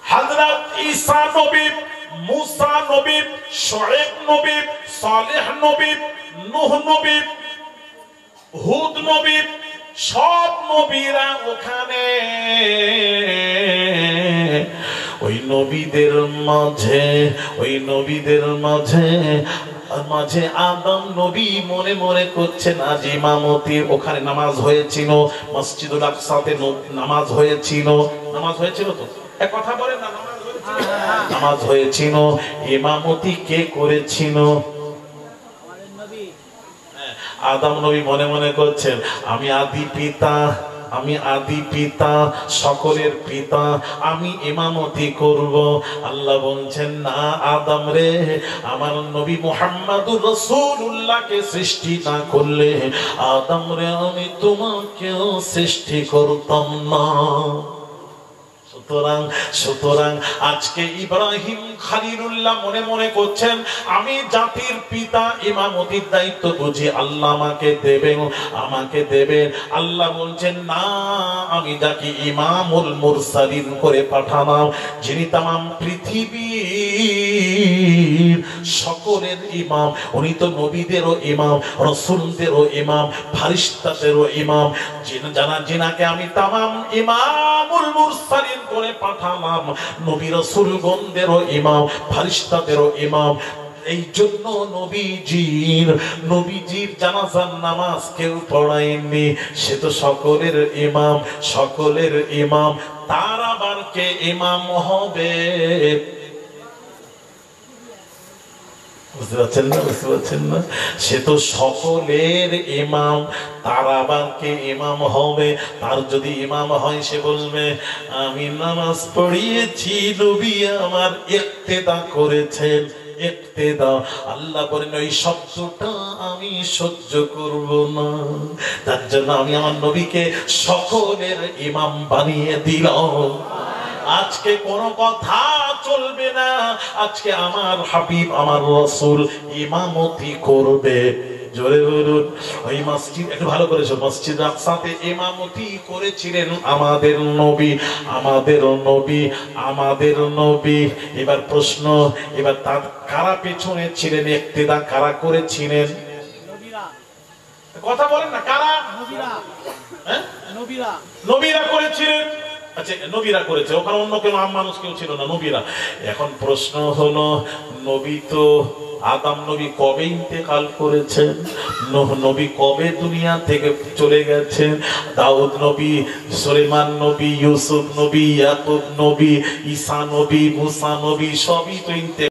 Speaker 1: হযরত ঈসা নবী, মুসা নবী, শুআয়ব নবী, সালেহ নবী, নূহ নবী, হুদ নবী, সব নবীরা ওখানে। ওই নবীদের মাঝে, ওই নবীদের মাঝে মাঝে আদম নবী মনে মনে করছেন আজ ইমামতি। ওখানে নামাজ হয়েছিল, মসজিদুল আকসাতে নামাজ হয়েছিল, নামাজ হয়েছিল তো এক কথা বলেন না, নামাজ হয়েছিল, নামাজ হয়েছিল। ইমামতি কে করেছিল? আদম নবী মনে মনে করছেন আমি আদি পিতা, আমি আদি পিতা, সকলের পিতা, আমি ইমামতি করব। আল্লাহ বলছেন না আদম রে, আমার নবী মুহাম্মদুর রাসূলুল্লাহকে সৃষ্টি না করলে আদম রে আমি তোমাকেও সৃষ্টি করতাম না। সুতরাং আজকে ইব্রাহিম খলিলুল্লাহ মনে মনে করছেন আমি জাতির পিতা, ইমামতির দায়িত্ব বুঝি আল্লাহ আমাকে দেবেন, আমাকে দেবেন। আল্লাহ বলছেন না, আমি যাকে ইমামুল মুরসালিন করে পাঠালাম, যিনি তামাম পৃথিবীর সকলের ইমাম, উনি তো নবীদেরও ইমাম, রাসূলদেরও ইমাম, ফেরেশতাদেরও ইমাম, যিনাকে আমি তামাম ইমামুল মুরসালিন করে পাঠালাম, নবী রাসূলগণদেরও ইমাম, ফেরেশতাদেরও ইমাম। এই জন্য নবীজির জানাজার নামাজ কেউ পড়ায়নি, সে তো সকলের ইমাম, সকলের ইমাম। তার আবার কে ইমাম হবে? বুঝতে পারছেন না, বুঝতে পারছেন না? সে তো সকলের ইমাম, তার আবার কে ইমাম হবে? তার যদি ইমাম হয় সে বলবে আমি নামাজ পড়িয়েছি, নবী আমার ইক্তেদা করেছেন। ইক্তেদা, আল্লাহ বলেন ওই শব্দটা আমি সহ্য করব না, তার জন্য আমি আমার নবীকে সকলের ইমাম বানিয়ে দিলাম। আজকে কোনো কথা চলবে না, আজকে আমার হাবিব, আমার রাসূল ইমামতি করবে। জোরে বলুন। ওই মসজিদ, একটু ভালো করেছো, মসজিদ আকসাতে ইমামতি করেছিলেন আমাদের নবী, আমাদের নবী, আমাদের নবী। এবার প্রশ্ন, এবার তার কারা পেছনে ছিলেন, ইক্তেদা কারা করেছিলেন? কথা বলেন না, কারা? নবীরা করেছিলেন। আচ্ছা, নবীরা করেছে, ওখানে অন্য কেউ মানুষ কেউ ছিল না, নবীরা। এখন প্রশ্ন হলো, নবী তো আদম নবী কবে ইন্তেকাল করেছেন? নূহ নবী কবে দুনিয়া থেকে চলে গেছেন? দাউদ নবী, সুলেমান নবী, ইউসুফ নবী, ইয়াকুব নবী, ঈসা নবী, মুসা নবী সবই তো